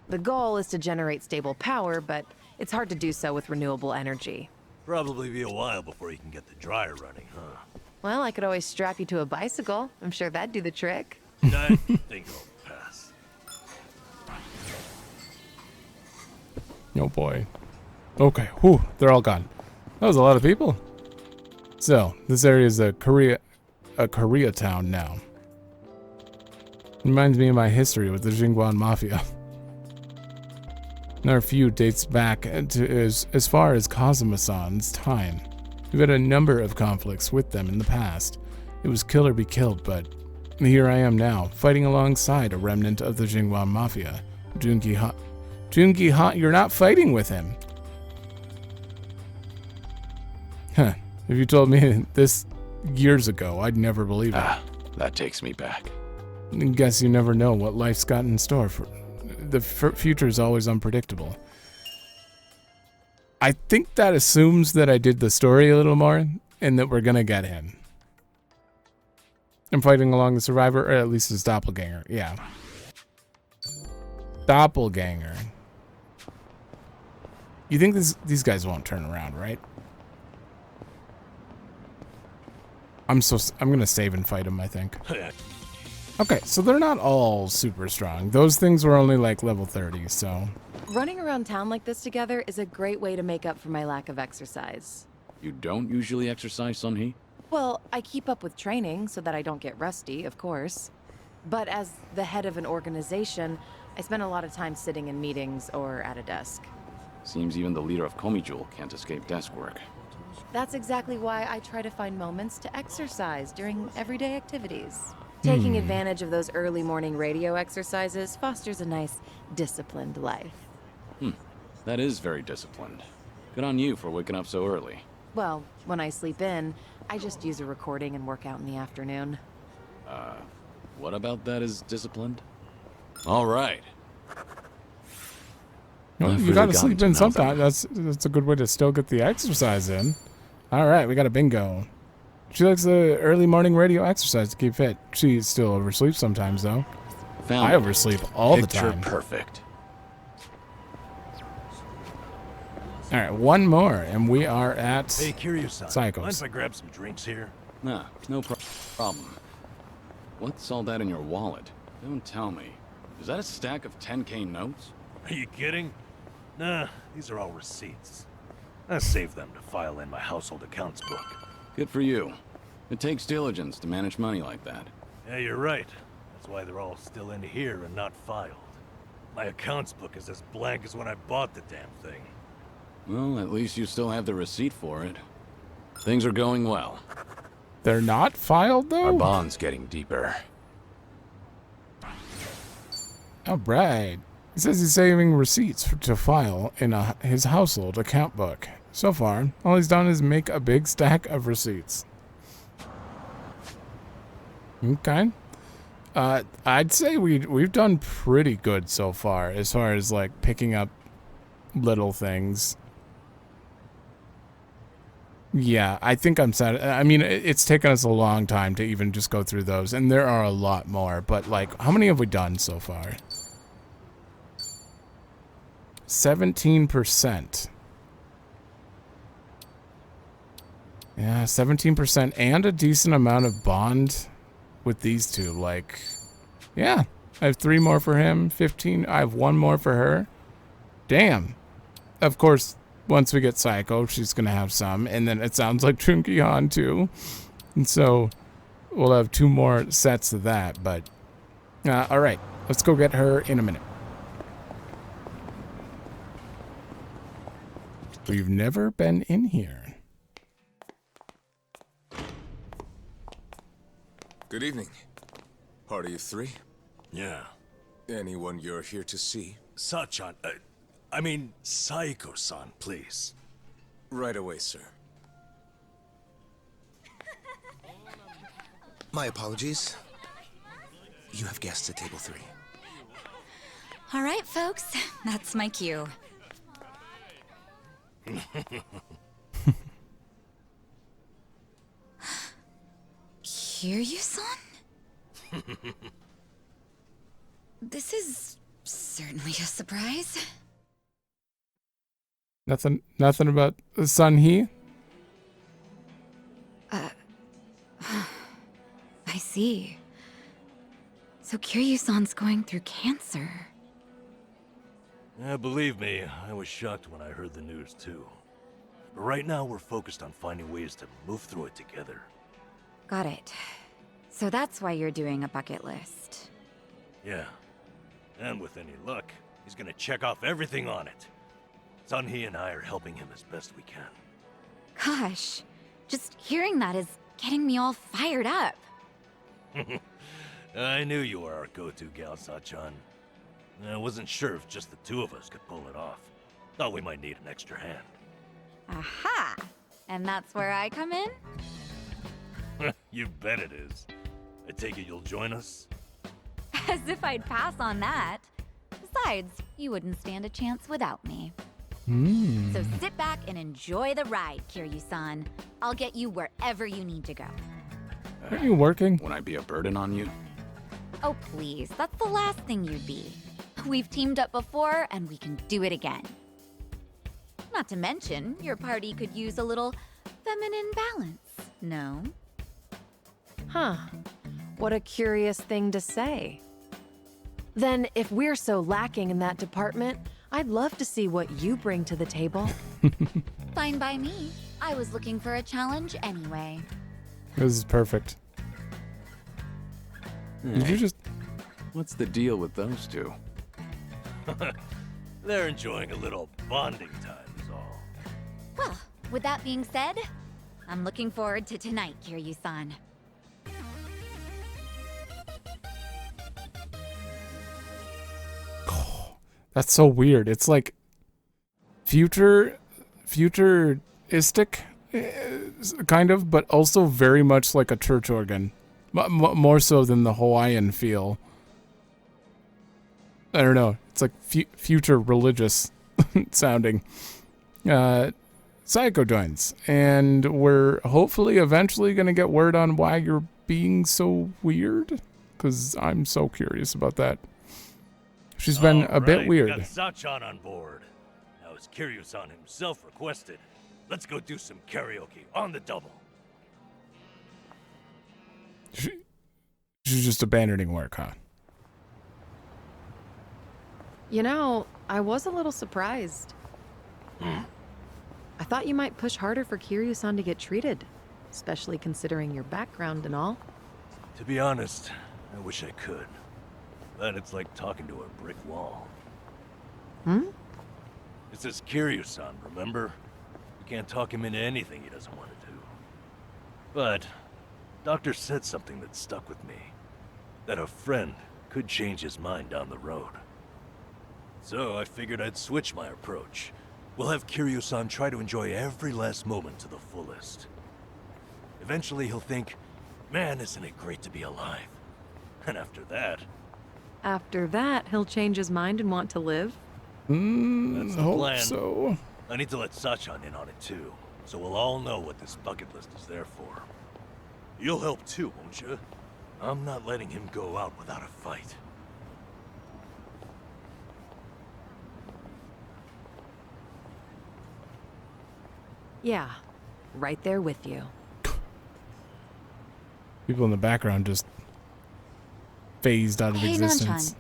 The goal is to generate stable power, but it's hard to do so with renewable energy. Probably be a while before you can get the dryer running, huh? Well, I could always strap you to a bicycle. I'm sure that'd do the trick. I think I'll pass. Oh boy. Okay, whew, they're all gone. That was a lot of people. So, this area is a Korea town now. Reminds me of my history with the Jingguan Mafia. Our feud dates back to as far as Kazuma-san's time. We've had a number of conflicts with them in the past. It was kill or be killed, but here I am now, fighting alongside a remnant of the Jingguan Mafia. Jungi Han, you're not fighting with him. Huh. If you told me this years ago, I'd never believe it. That takes me back. Guess you never know what life's got in store for. The future is always unpredictable. I think that assumes that I did the story a little more and that we're going to get him. I'm fighting along the survivor, or at least his doppelganger. Yeah. Doppelganger. You think these guys won't turn around, right? I'm gonna save and fight them, I think. Okay, so they're not all super strong. Those things were only like level 30, so. Running around town like this together is a great way to make up for my lack of exercise. You don't usually exercise, Sun-Hee? Well, I keep up with training so that I don't get rusty, of course. But as the head of an organization, I spend a lot of time sitting in meetings or at a desk. Seems even the leader of Komijul can't escape desk work. That's exactly why I try to find moments to exercise during everyday activities. Taking advantage of those early morning radio exercises fosters a nice, disciplined life. That is very disciplined. Good on you for waking up so early. Well, when I sleep in, I just use a recording and work out in the afternoon. What about that is disciplined? All right. Well, I've you really gotta gotten sleep to in know sometime. them. That's a good way to still get the exercise in. All right, we got a bingo. She likes the early morning radio exercise to keep fit. She still oversleeps sometimes, though. Found I it. oversleep all the Picture time. perfect. All right, one more, and we are at Hey, Kiryu-san. Psychos. Mind if I grab some drinks here? Nah, no problem. What's all that in your wallet? Don't tell me. Is that a stack of 10K notes? Are you kidding? Nah, these are all receipts. I saved them to file in my household accounts book. Good for you. It takes diligence to manage money like that. Yeah, you're right. That's why they're all still in here and not filed. My accounts book is as blank as when I bought the damn thing. Well, at least you still have the receipt for it. Things are going well. They're not filed, Our though? bond's getting deeper. All right. He says he's saving receipts to file in his household account book. So far, all he's done is make a big stack of receipts. Okay. I'd say we've done pretty good so far as like picking up little things. Yeah, I think I'm sad. I mean, it's taken us a long time to even just go through those, and there are a lot more. But like, how many have we done so far? 17%. Yeah, 17% and a decent amount of bond with these two. Like, yeah, I have 3 more for him, 15. I have 1 more for her. Damn. Of course, once we get Psycho, she's going to have some. And then it sounds like Chunky Han, too. And so we'll have 2 more sets of that. But, all right, let's go get her in a minute. We've never been in here. Good evening. Party of 3? Yeah. Anyone you're here to see? Sachan, I mean, Saiko-san, please. Right away, sir. My apologies. You have guests at table 3. All right, folks, that's my cue. Kiryu-san? This is certainly a surprise. Nothing about Sun-Hee? I see. So Kiryu-san's going through cancer. Yeah, believe me, I was shocked when I heard the news too. But right now we're focused on finding ways to move through it together. Got it. So that's why you're doing a bucket list. Yeah. And with any luck, he's gonna check off everything on it. Sun-Hee and I are helping him as best we can. Gosh, just hearing that is getting me all fired up. I knew you were our go-to gal, Sachan. I wasn't sure if just the 2 of us could pull it off. Thought we might need an extra hand. Aha! And that's where I come in? You bet it is. I take it you'll join us? As if I'd pass on that. Besides, you wouldn't stand a chance without me. So sit back and enjoy the ride, Kiryu-san. I'll get you wherever you need to go. Aren't you working? Won't I be a burden on you? Oh, please, that's the last thing you'd be. We've teamed up before, and we can do it again. Not to mention, your party could use a little feminine balance, no? Huh. What a curious thing to say. Then, if we're so lacking in that department, I'd love to see what you bring to the table. Fine by me. I was looking for a challenge anyway. This is perfect. Did you just... What's the deal with those two? They're enjoying a little bonding time is all. Well, with that being said, I'm looking forward to tonight, Kiryu-san. That's so weird. It's like futuristic, kind of, but also very much like a church organ. More so than the Hawaiian feel. I don't know. It's like future religious sounding. Psycho joins, and we're hopefully eventually going to get word on why you're being so weird, because I'm so curious about that. She's been a bit weird. We got Sachan on board. Now, as Kiryu-san himself requested, let's go do some karaoke on the double. She's just abandoning work, huh? You know, I was a little surprised. I thought you might push harder for Kiryu-san to get treated, especially considering your background and all. To be honest, I wish I could. But it's like talking to a brick wall. It's this Kiryu-san, remember? We can't talk him into anything he doesn't want to do. But, Doctor said something that stuck with me. That a friend could change his mind down the road. So I figured I'd switch my approach. We'll have Kiryu-san try to enjoy every last moment to the fullest. Eventually he'll think, man, isn't it great to be alive? And after that, he'll change his mind and want to live? that's the Hope plan. so. I need to let Sachan in on it too, so we'll all know what this bucket list is there for. You'll help too, won't you? I'm not letting him go out without a fight. Yeah, right there with you. People in the background just phased out of Hey, existence. Nanchan.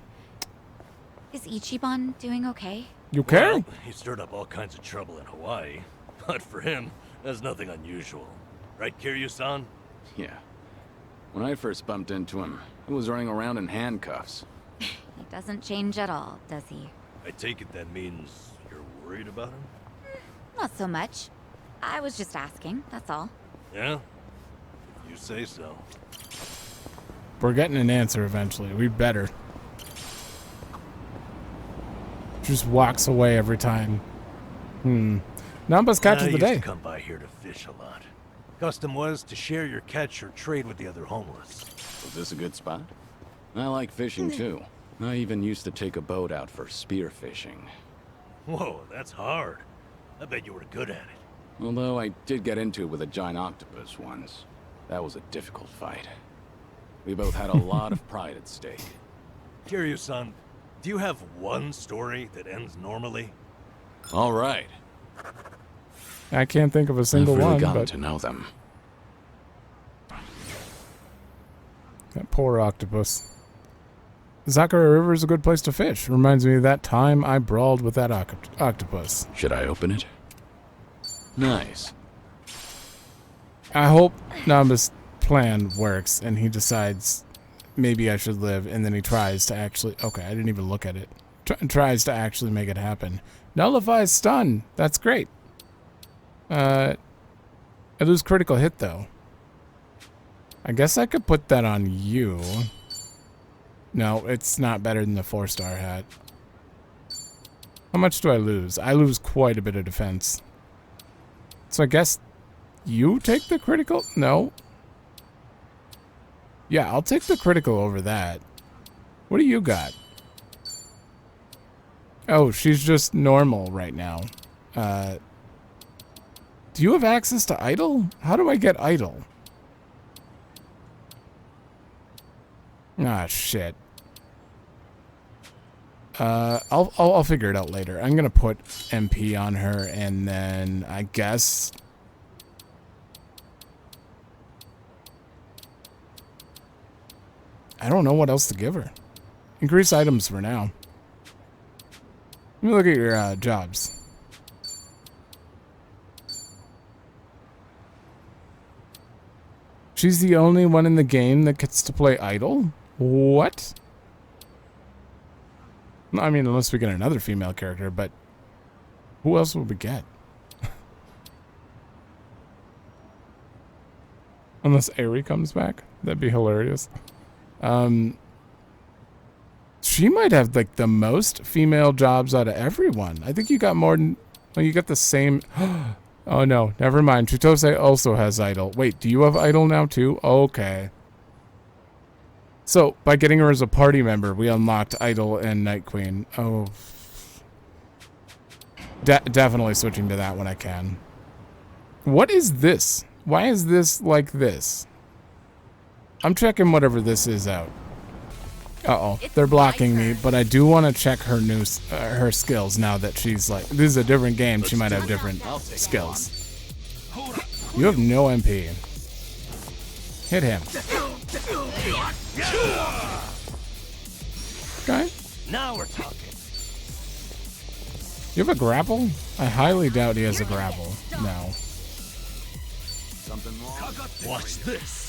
Is Ichiban doing okay? You care? Well, he stirred up all kinds of trouble in Hawaii, but for him, that's nothing unusual. Right, Kiryu-san? Yeah. When I first bumped into him, he was running around in handcuffs. He doesn't change at all, does he? I take it that means you're worried about him? Not so much. I was just asking, that's all. Yeah? If you say so. We're getting an answer eventually. We better. Just walks away every time. Nambas catches I the used day. to come by here to fish a lot. Custom was to share your catch or trade with the other homeless. Was this a good spot? I like fishing too. I even used to take a boat out for spear fishing. Whoa, that's hard. I bet you were good at it. Although I did get into it with a giant octopus once. That was a difficult fight. We both had a lot of pride at stake. Kiryu-san, do you have one story that ends normally? All right. I can't think of a single I've really one, gotten but to know them. that poor octopus. Sakura River is a good place to fish. Reminds me of that time I brawled with that octopus. Should I open it? Nice. I hope Nambas' plan works and he decides maybe I should live, and then he tries to actually... Okay, I didn't even look at it. Tries to actually make it happen. Nullifies stun. That's great. I lose critical hit, though. I guess I could put that on you. No, it's not better than the 4-star hat. How much do I lose? I lose quite a bit of defense. So I guess you take the critical? No. Yeah, I'll take the critical over that. What do you got? Oh, she's just normal right now. Do you have access to idle? How do I get idle? Ah, shit. I'll figure it out later. I'm gonna put MP on her, and then I guess I don't know what else to give her. Increase items for now. Let me look at your jobs. She's the only one in the game that gets to play idle? What? I mean, unless we get another female character, but who else would we get? Unless Aerie comes back. That'd be hilarious. She might have, like, the most female jobs out of everyone. I think you got more than... Oh, you got the same... Oh, no. Never mind. Chitose also has idle. Wait, do you have idle now, too? Okay. So, by getting her as a party member, we unlocked Idol and Night Queen. Oh. Definitely switching to that when I can. What is this? Why is this like this? I'm checking whatever this is out. Uh-oh. They're blocking me, but I do want to check her her skills now that she's like... This is a different game. She might have different skills. You have no MP. Hit him. Okay. Now we're talking. You have a grapple? I highly doubt he has a grapple. No. Something wrong? Watch this.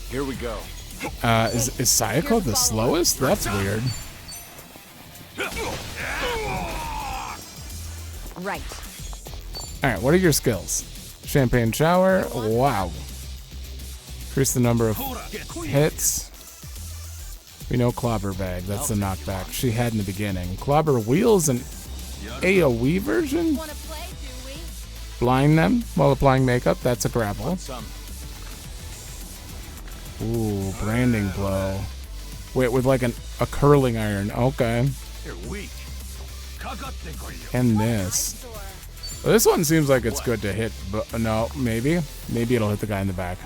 Here we go. Is Sayako the slowest? That's weird. Right. Alright, what are your skills? Champagne shower. Wow. Increase the number of hits. We know clobber bag. That's the knockback she had in the beginning. Clobber wheels and AoE version? Wanna play, do we? Blind them while applying makeup. That's a grapple. Some. Ooh, branding blow. Wait, with like a curling iron. Okay. You're weak. And this. Well, this one seems like it's good to hit, but no, maybe. Maybe it'll hit the guy in the back.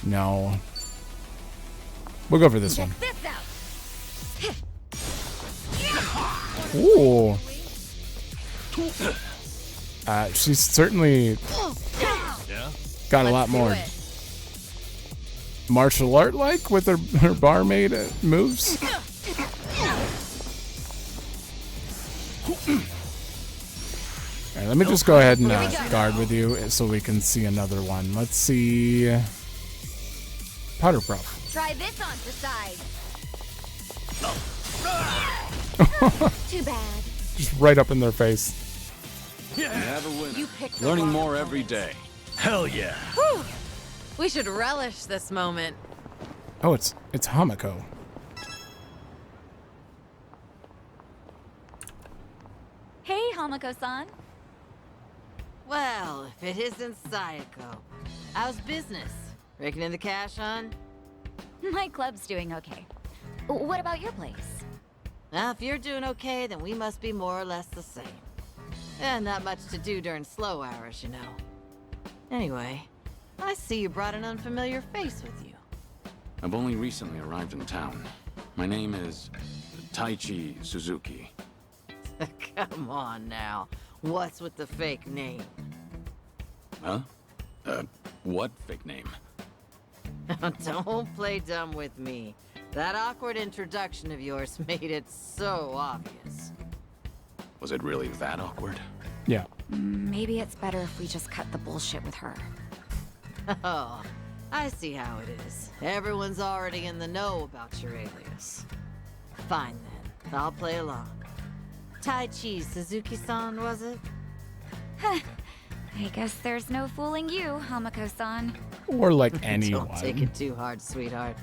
No. We'll go for this one. Ooh. She's certainly got a lot more martial art like with her barmaid moves. Alright, let me just go ahead and guard with you so we can see another one. Let's see. Powder Puff. Try this on the side. Too bad. Just right up in their face. You have a winner. You picked the Learning wrong more opponent. every day. Hell yeah. Whew. We should relish this moment. Oh, it's Hamako. Hey, Hamako-san. Well, if it isn't Sayako. How's business? Raking in the cash, hon? My club's doing okay. What about your place? Now, if you're doing okay, then we must be more or less the same. And not much to do during slow hours, you know. Anyway, I see you brought an unfamiliar face with you. I've only recently arrived in town. My name is Taichi Suzuki. Come on now. What's with the fake name? Huh? What fake name? Don't play dumb with me. That awkward introduction of yours made it so obvious. Was it really that awkward? Yeah. Maybe it's better if we just cut the bullshit with her. Oh, I see how it is. Everyone's already in the know about your alias. Fine then, I'll play along. Taichi Suzuki-san, was it? I guess there's no fooling you, Hamako-san. Or like anyone. Don't take it too hard, sweetheart.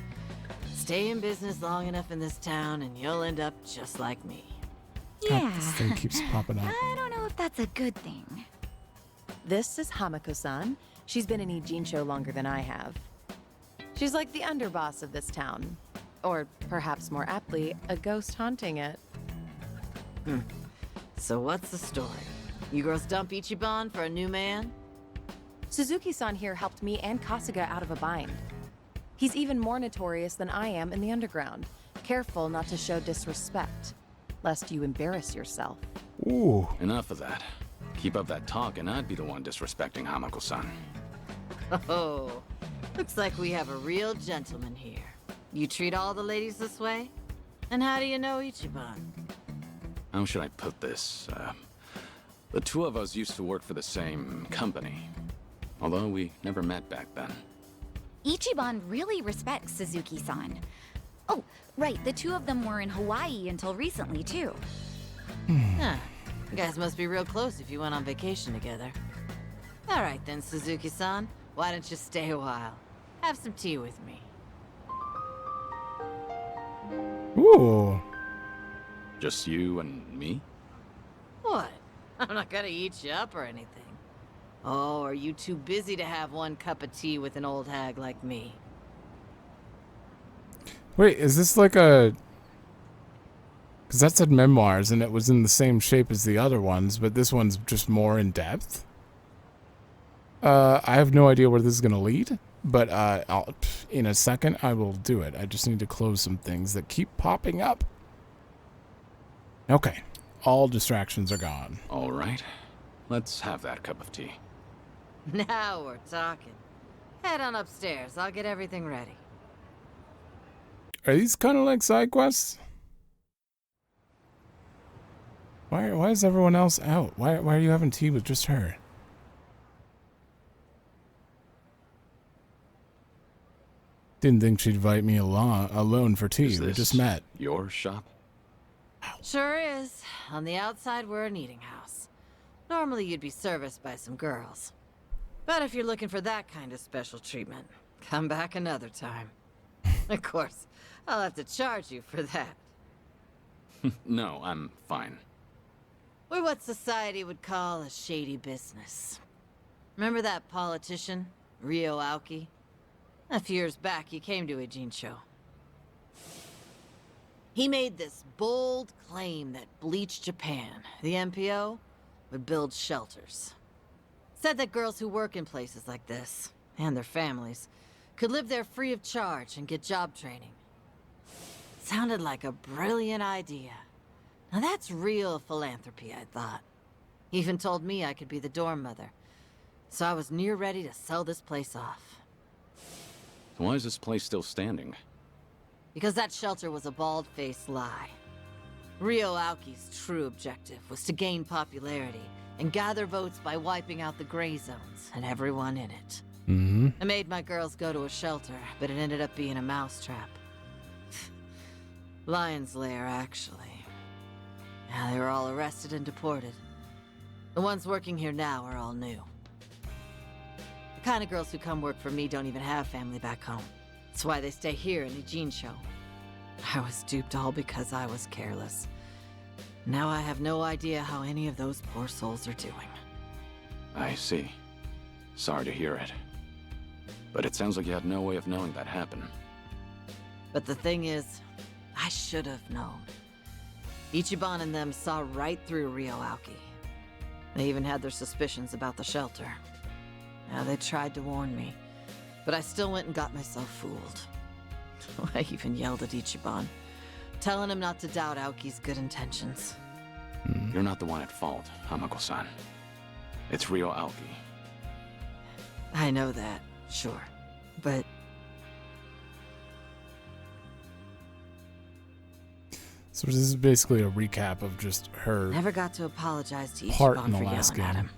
Stay in business long enough in this town and you'll end up just like me. God, Yeah. this thing keeps popping up. I don't know if that's a good thing. This is Hamako-san. She's been in Ijincho longer than I have. She's like the underboss of this town. Or perhaps more aptly, a ghost haunting it. So what's the story? You girls dump Ichiban for a new man? Suzuki-san here helped me and Kasuga out of a bind. He's even more notorious than I am in the underground. Careful not to show disrespect, lest you embarrass yourself. Ooh. Enough of that. Keep up that talk and I'd be the one disrespecting Hamako-san. Oh, looks like we have a real gentleman here. You treat all the ladies this way? And how do you know Ichiban? How should I put this? The two of us used to work for the same company. Although we never met back then. Ichiban really respects Suzuki-san. Oh, right, the two of them were in Hawaii until recently, too. Huh. You guys must be real close if you went on vacation together. All right then, Suzuki-san. Why don't you stay a while? Have some tea with me. Ooh. Just you and me? What? I'm not gonna eat you up or anything. Oh, are you too busy to have one cup of tea with an old hag like me? Wait, is this like a... Because that said memoirs, and it was in the same shape as the other ones, but this one's just more in depth? I have no idea where this is going to lead, but in a second I will do it. I just need to close some things that keep popping up. Okay, all distractions are gone. All right. Let's have that cup of tea. Now we're talking. Head on upstairs. I'll get everything ready. Are these kind of like side quests? Why is everyone else out? Why are you having tea with just her? Didn't think she'd invite me alone for tea. Is We this just met. your shop? Sure is. On the outside, we're an eating house. Normally, you'd be serviced by some girls. But if you're looking for that kind of special treatment, come back another time. Of course, I'll have to charge you for that. No, I'm fine. We're what society would call a shady business. Remember that politician, Ryu Aoki? A few years back, he came to a Jinsho. He made this bold claim that Bleach Japan, the MPO, would build shelters. Said that girls who work in places like this, and their families, could live there free of charge and get job training. Sounded like a brilliant idea. Now that's real philanthropy, I thought. He even told me I could be the dorm mother. So I was near ready to sell this place off. Why is this place still standing? Because that shelter was a bald-faced lie. Ryu Aoki's true objective was to gain popularity and gather votes by wiping out the gray zones and everyone in it. Mm-hmm. I made my girls go to a shelter, but it ended up being a mousetrap. Lion's lair, actually. Yeah, they were all arrested and deported. The ones working here now are all new. The kind of girls who come work for me don't even have family back home. That's why they stay here in Ijincho. I was duped all because I was careless. Now I have no idea how any of those poor souls are doing. I see. Sorry to hear it. But it sounds like you had no way of knowing that happened. But the thing is, I should have known. Ichiban and them saw right through Ryu Aoki. They even had their suspicions about the shelter. Now they tried to warn me, but I still went and got myself fooled. I even yelled at Ichiban, telling him not to doubt Aoki's good intentions. You're not the one at fault, Hamako-san. It's Ryu Aoki. I know that, sure, but... So this is basically a recap of just her Never got to apologize to part in Ichiban the for last yelling at game. him.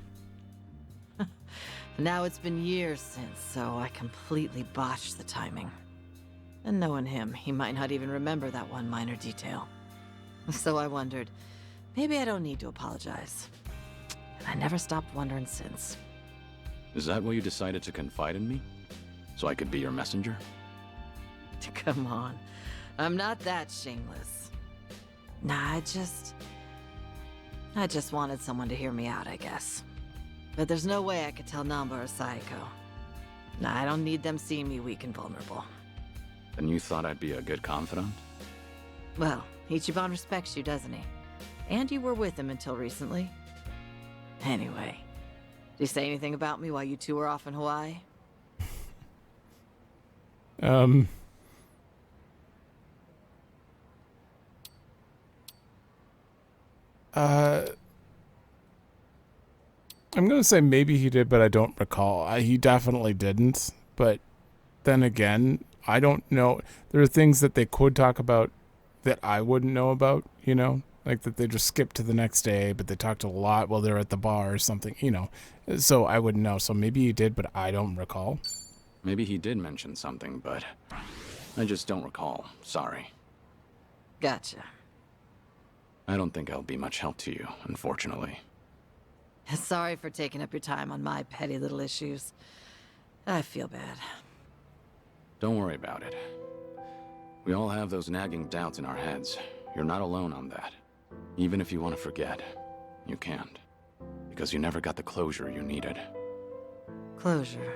Now it's been years since, so I completely botched the timing. And knowing him, he might not even remember that one minor detail. So I wondered, maybe I don't need to apologize. And I never stopped wondering since. Is that why you decided to confide in me? So I could be your messenger? Come on, I'm not that shameless. Nah, I just wanted someone to hear me out, I guess. But there's no way I could tell Namba or Sayako. I don't need them seeing me weak and vulnerable. Then you thought I'd be a good confidant? Well, Ichiban respects you, doesn't he? And you were with him until recently. Anyway, did he say anything about me while you two were off in Hawaii? I'm gonna say maybe he did, but I don't recall. He definitely didn't. But then again, I don't know. There are things that they could talk about that I wouldn't know about, you know? Like that they just skipped to the next day, but they talked a lot while they're at the bar or something, you know? So I wouldn't know. So maybe he did, but I don't recall. Maybe he did mention something, but I just don't recall. Sorry. Gotcha. I don't think I'll be much help to you, unfortunately. Sorry for taking up your time on my petty little issues. I feel bad. Don't worry about it. We all have those nagging doubts in our heads. You're not alone on that. Even if you want to forget, you can't. Because you never got the closure you needed. Closure.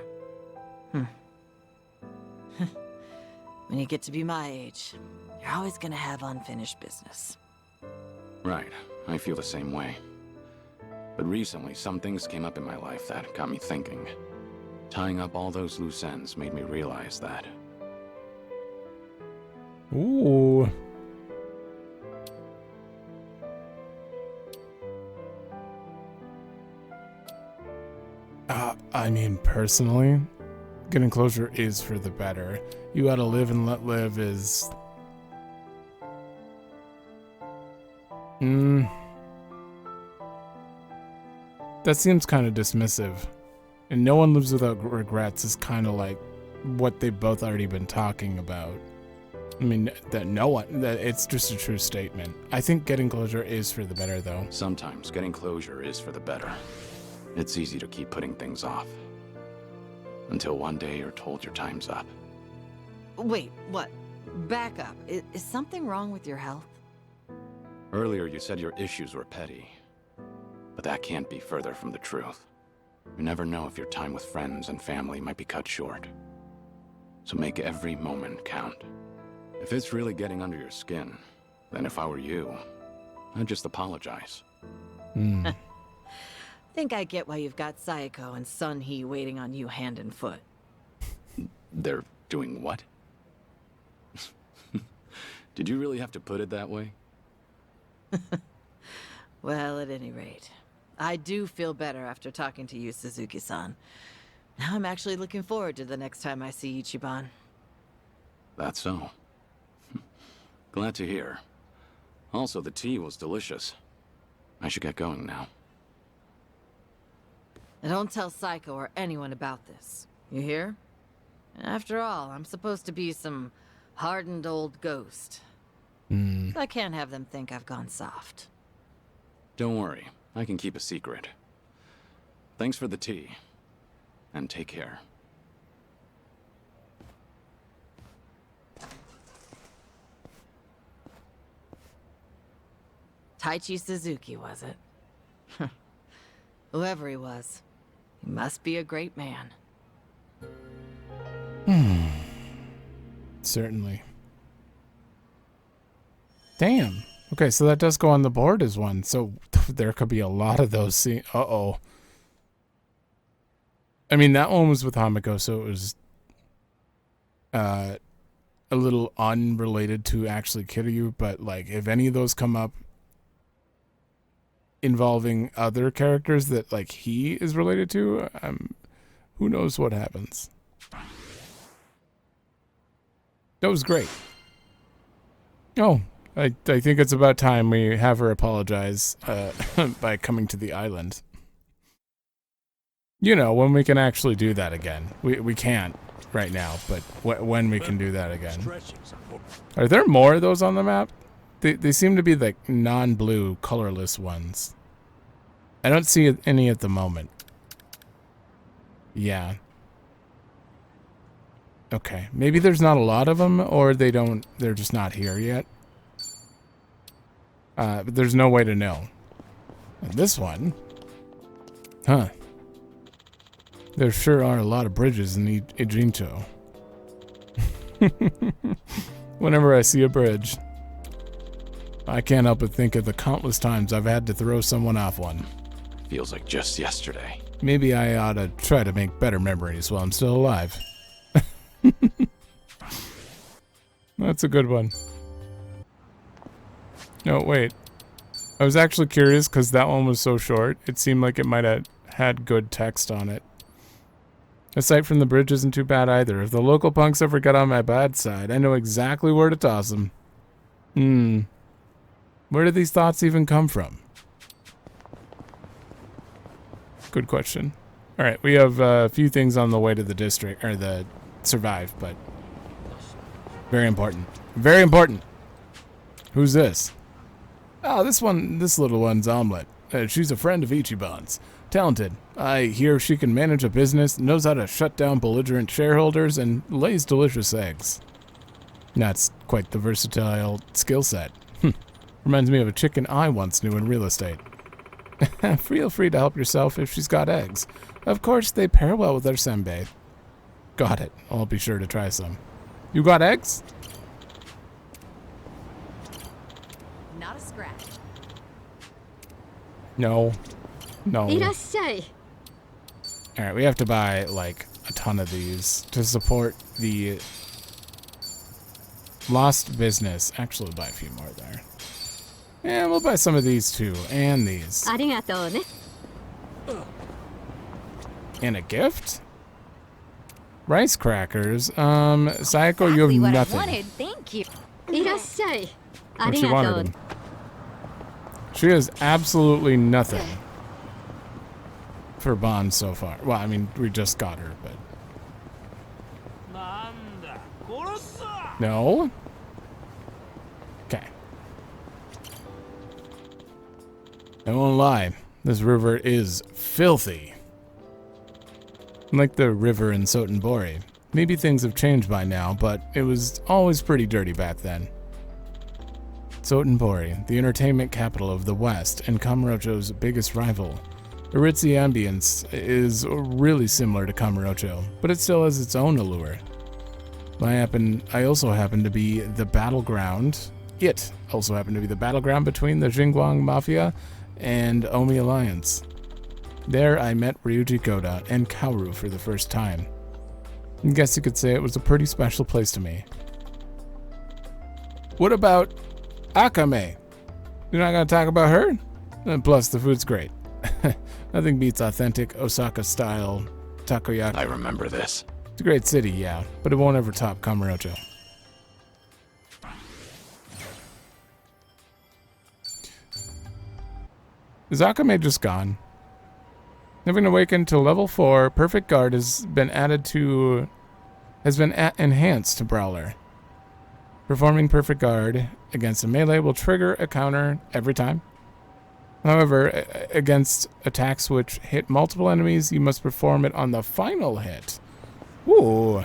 When you get to be my age, you're always gonna have unfinished business. Right. I feel the same way. But recently, some things came up in my life that got me thinking. Tying up all those loose ends made me realize that. Ooh. I mean, personally, getting closure is for the better. You gotta live and let live is... That seems kind of dismissive. And no one lives without regrets is kind of like what they've both already been talking about. I mean, that it's just a true statement. I think getting closure is for the better, though. Sometimes getting closure is for the better. It's easy to keep putting things off. Until one day you're told your time's up. Wait, what? Back up. Is something wrong with your health? Earlier you said your issues were petty. But that can't be further from the truth. You never know if your time with friends and family might be cut short. So make every moment count. If it's really getting under your skin, then if I were you, I'd just apologize. Think I get why you've got Sayako and Sun Hee waiting on you hand and foot. They're doing what? Did you really have to put it that way? Well, at any rate, I do feel better after talking to you, Suzuki-san. Now I'm actually looking forward to the next time I see Ichiban. That's so. Glad to hear. Also, the tea was delicious. I should get going now. And don't tell Psycho or anyone about this. You hear? After all, I'm supposed to be some hardened old ghost. I can't have them think I've gone soft. Don't worry. I can keep a secret. Thanks for the tea. And take care. Taichi Suzuki, was it? Whoever he was, he must be a great man. Certainly. Damn. Okay, so that does go on the board as one. So there could be a lot of those scenes. Uh-oh. I mean, that one was with Hamiko, so it was a little unrelated to actually Kiryu, but like if any of those come up involving other characters that like he is related to, who knows what happens. That was great. Oh, I think it's about time we have her apologize by coming to the island. You know, when we can actually do that again. We can't right now, but when we can do that again. Are there more of those on the map? They seem to be like non-blue, colorless ones. I don't see any at the moment. Yeah. Okay, maybe there's not a lot of them, or they're just not here yet. But there's no way to know. And this one? Huh. There sure are a lot of bridges in Ijincho. Whenever I see a bridge, I can't help but think of the countless times I've had to throw someone off one. Feels like just yesterday. Maybe I ought to try to make better memories while I'm still alive. That's a good one. No, wait. I was actually curious because that one was so short. It seemed like it might have had good text on it. The sight from the bridge isn't too bad either. If the local punks ever get on my bad side, I know exactly where to toss them. Where did these thoughts even come from? Good question. Alright, we have a few things on the way to the district, or the survive, but very important. Very important! Who's this? Oh, this little one's Omelette. She's a friend of Ichiban's. Talented. I hear she can manage a business, knows how to shut down belligerent shareholders, and lays delicious eggs. That's quite the versatile skill set. Reminds me of a chicken I once knew in real estate. Feel free to help yourself if she's got eggs. Of course, they pair well with their senbei. Got it. I'll be sure to try some. You got eggs? Not a scratch. No. No. Irasshai. Alright, we have to buy, like, a ton of these to support the lost business. Actually, we'll buy a few more there. Yeah, we'll buy some of these too, and these. Arigatou ne. And a gift? Rice crackers. Sayako, you have Exactly what nothing. I wanted. Thank you. Irasshai. But she wanted Arigatou. them. She has absolutely nothing for Bond so far. Well, I mean, we just got her, but... No? Okay. I won't lie. This river is filthy. Like the river in Sotenbori. Maybe things have changed by now, but it was always pretty dirty back then. Sotenbori, the entertainment capital of the West and Kamurocho's biggest rival. The ritzy ambience is really similar to Kamurocho, but it still has its own allure. I also happen to be the battleground. It also happened to be the battleground between the Xinguang Mafia and Omi Alliance. There I met Ryuji Goda and Kaoru for the first time. I guess you could say it was a pretty special place to me. What about Akame? You're not going to talk about her? And plus, the food's great. Nothing beats authentic Osaka-style takoyaki. I remember this. It's a great city, yeah, but it won't ever top Kamurocho. Is Akame just gone? Having awakened to level 4, Perfect Guard has been enhanced to Brawler. Performing Perfect Guard against a melee will trigger a counter every time. However, against attacks which hit multiple enemies, you must perform it on the final hit. Ooh.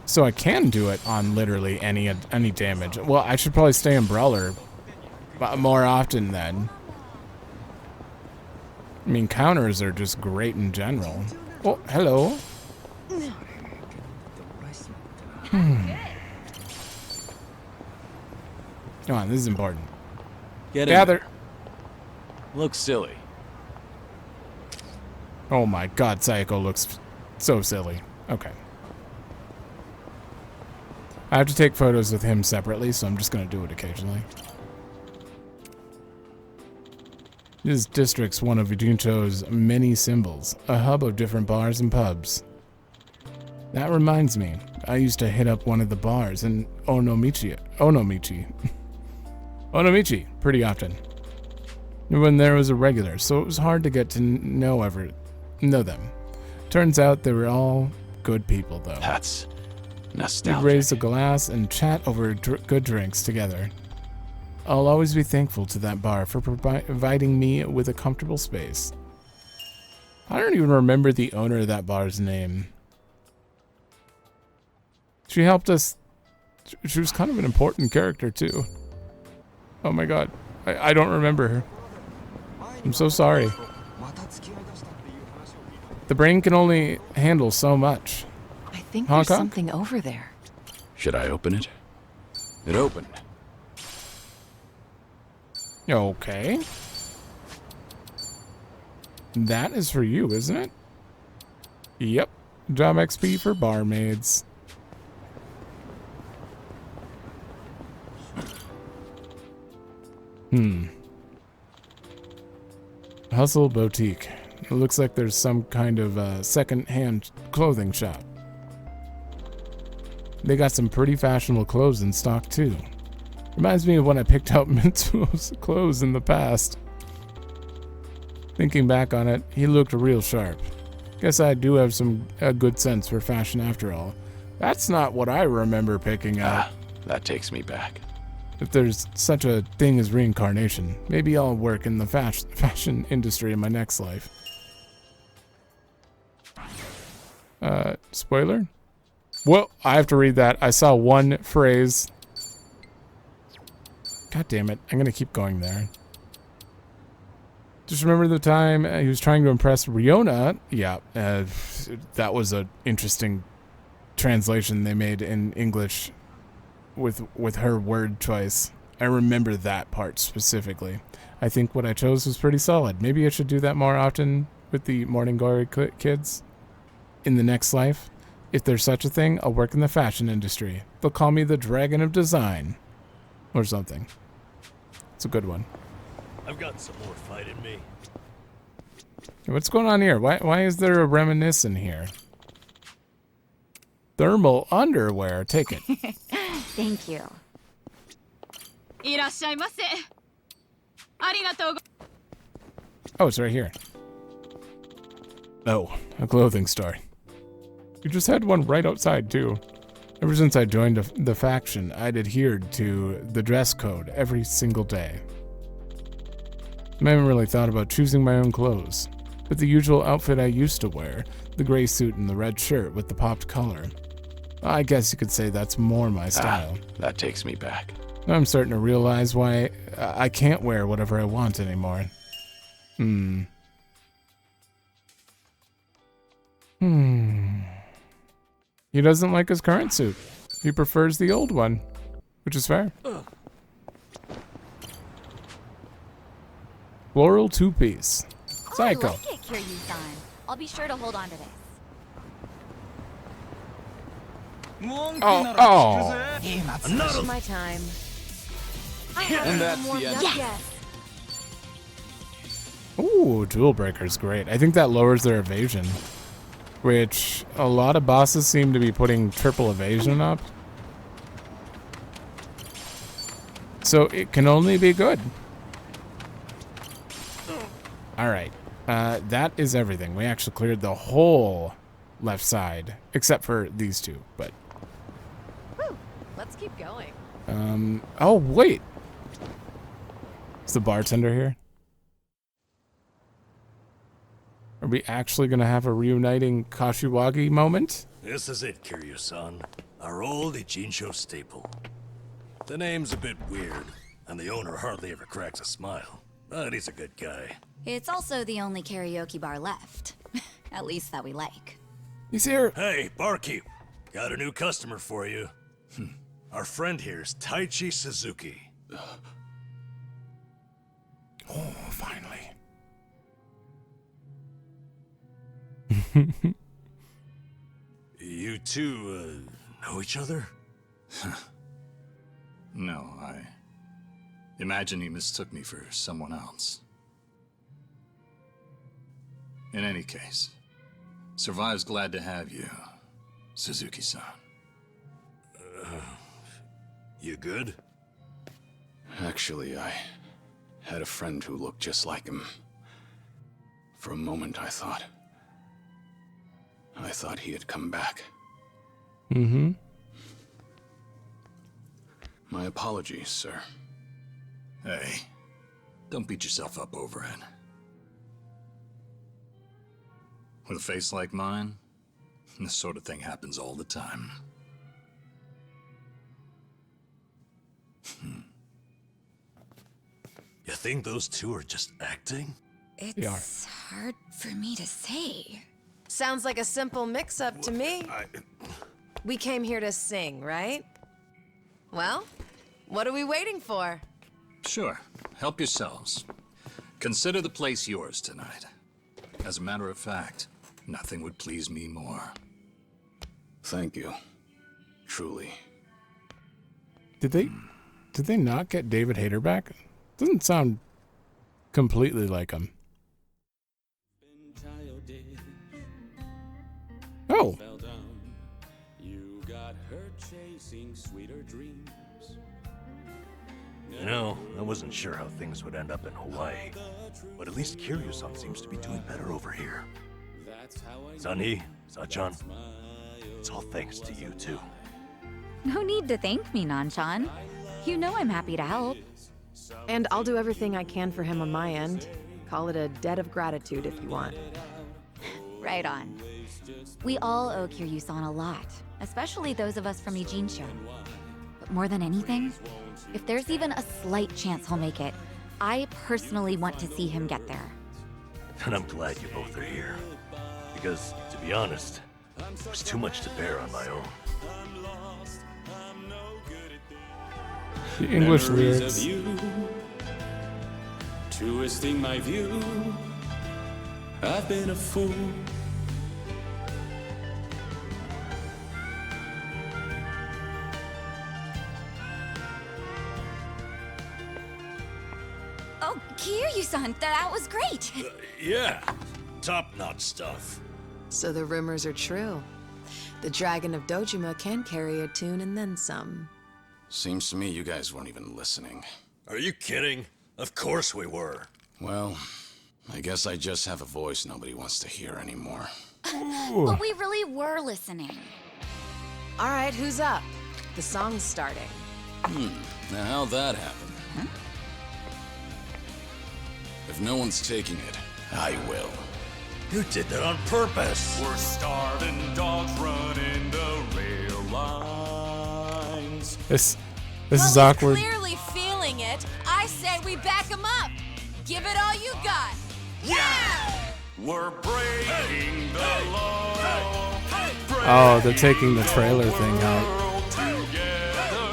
So I can do it on literally any damage. Well, I should probably stay in Brawler more often then. I mean, counters are just great in general. Oh, hello. Come on, this is important. Get in. Gather. Looks silly. Oh my god, Sayako looks so silly. Okay. I have to take photos with him separately, so I'm just going to do it occasionally. This district's one of Ijincho's many symbols, a hub of different bars and pubs. That reminds me, I used to hit up one of the bars in Onomichi pretty often. When there was a regular, so it was hard to get to know them. Turns out they were all good people, though. That's We'd nostalgic. raise a glass and chat over good drinks together. I'll always be thankful to that bar for providing me with a comfortable space. I don't even remember the owner of that bar's name. She helped us. She was kind of an important character, too. Oh my god. I don't remember her. I'm so sorry. The brain can only handle so much. I think Hong there's Kong? something over there. Should I open it? It opened. Okay. That is for you, isn't it? Yep. Job XP for barmaids. Hustle Boutique. It looks like there's some kind of second-hand clothing shop. They got some pretty fashionable clothes in stock, too. Reminds me of when I picked out Mitsuo's clothes in the past. Thinking back on it, he looked real sharp. Guess I do have a good sense for fashion after all. That's not what I remember picking out. That takes me back. If there's such a thing as reincarnation, maybe I'll work in the fashion industry in my next life. Spoiler? Well, I have to read that. I saw one phrase. God damn it. I'm going to keep going there. Just remember the time he was trying to impress Riona. Yeah, that was an interesting translation they made in English with her word choice. I remember that part specifically. I think what I chose was pretty solid. Maybe I should do that more often with the Morning Glory kids in the next life. If there's such a thing, I'll work in the fashion industry. They'll call me the Dragon of Design. Or something. It's a good one. I've got some more fight in me. What's going on here? Why is there a reminiscence here? Thermal underwear. Take it. Thank you. Oh, it's right here. Oh, a clothing store. You just had one right outside, too. Ever since I joined the faction, I'd adhered to the dress code every single day. I haven't really thought about choosing my own clothes, but the usual outfit I used to wear, the gray suit and the red shirt with the popped collar, I guess you could say that's more my style. That takes me back. I'm starting to realize why I can't wear whatever I want anymore. He doesn't like his current suit. He prefers the old one, which is fair. Floral two-piece. Psycho. I like it, Kiryu-san. I'll be sure to hold on to this. Oh. It's my time. And that's the end. Yes! Ooh, Jewel Breaker's great. I think that lowers their evasion, which a lot of bosses seem to be putting triple evasion up. So it can only be good. All right. That is everything. We actually cleared the whole left side, except for these two, but... Whew. Let's keep going. Oh, wait. Is the bartender here? Are we actually going to have a reuniting Kashiwagi moment? This is it, Kiryu-san. Our old Ichinsho staple. The name's a bit weird, and the owner hardly ever cracks a smile. But he's a good guy. It's also the only karaoke bar left. At least that we like. He's here. Hey, barkeep. Got a new customer for you. Our friend here's Taichi Suzuki. Oh, finally. You two, know each other? No, I imagine he mistook me for someone else. In any case, Survive's glad to have you, Suzuki-san. You good? Actually, I had a friend who looked just like him. For a moment, I thought he had come back. Mm-hmm. My apologies, sir. Hey, don't beat yourself up over it. With a face like mine, this sort of thing happens all the time. You think those two are just acting? They are. It's hard for me to say. Sounds like a simple mix-up to me. We came here to sing, right? Well, what are we waiting for? Sure. Help yourselves. Consider the place yours tonight. As a matter of fact, nothing would please me more. Thank you. Truly. Did they not get David Hayter back? Doesn't sound completely like him. Oh. You know, I wasn't sure how things would end up in Hawaii, but at least Kiryu-san seems to be doing better over here. Sunny, Sachan, it's all thanks to you two. No need to thank me, Nanchan. You know I'm happy to help. And I'll do everything I can for him on my end. Call it a debt of gratitude if you want. Right on. We all owe Kiryu-san a lot, especially those of us from Ijincho. But more than anything, if there's even a slight chance he'll make it, I personally want to see him get there. And I'm glad you both are here. Because, to be honest, there's too much to bear on my own. The English Memories lyrics. of you, twisting my view. I've been a fool. Oh, Kiryu-san, that was great! Yeah, top-notch stuff. So the rumors are true. The Dragon of Dojima can carry a tune and then some. Seems to me you guys weren't even listening. Are you kidding? Of course we were. Well, I guess I just have a voice nobody wants to hear anymore. But we really were listening. All right, who's up? The song's starting. Now how'd that happen? Huh? If no one's taking it, I will. You did that on purpose. We're starving dogs running the rail lines. This is awkward. Clearly feeling it. I say we back him up. Give it all you got. Yeah! We're breaking the law. Oh, they're taking the trailer thing out. World together.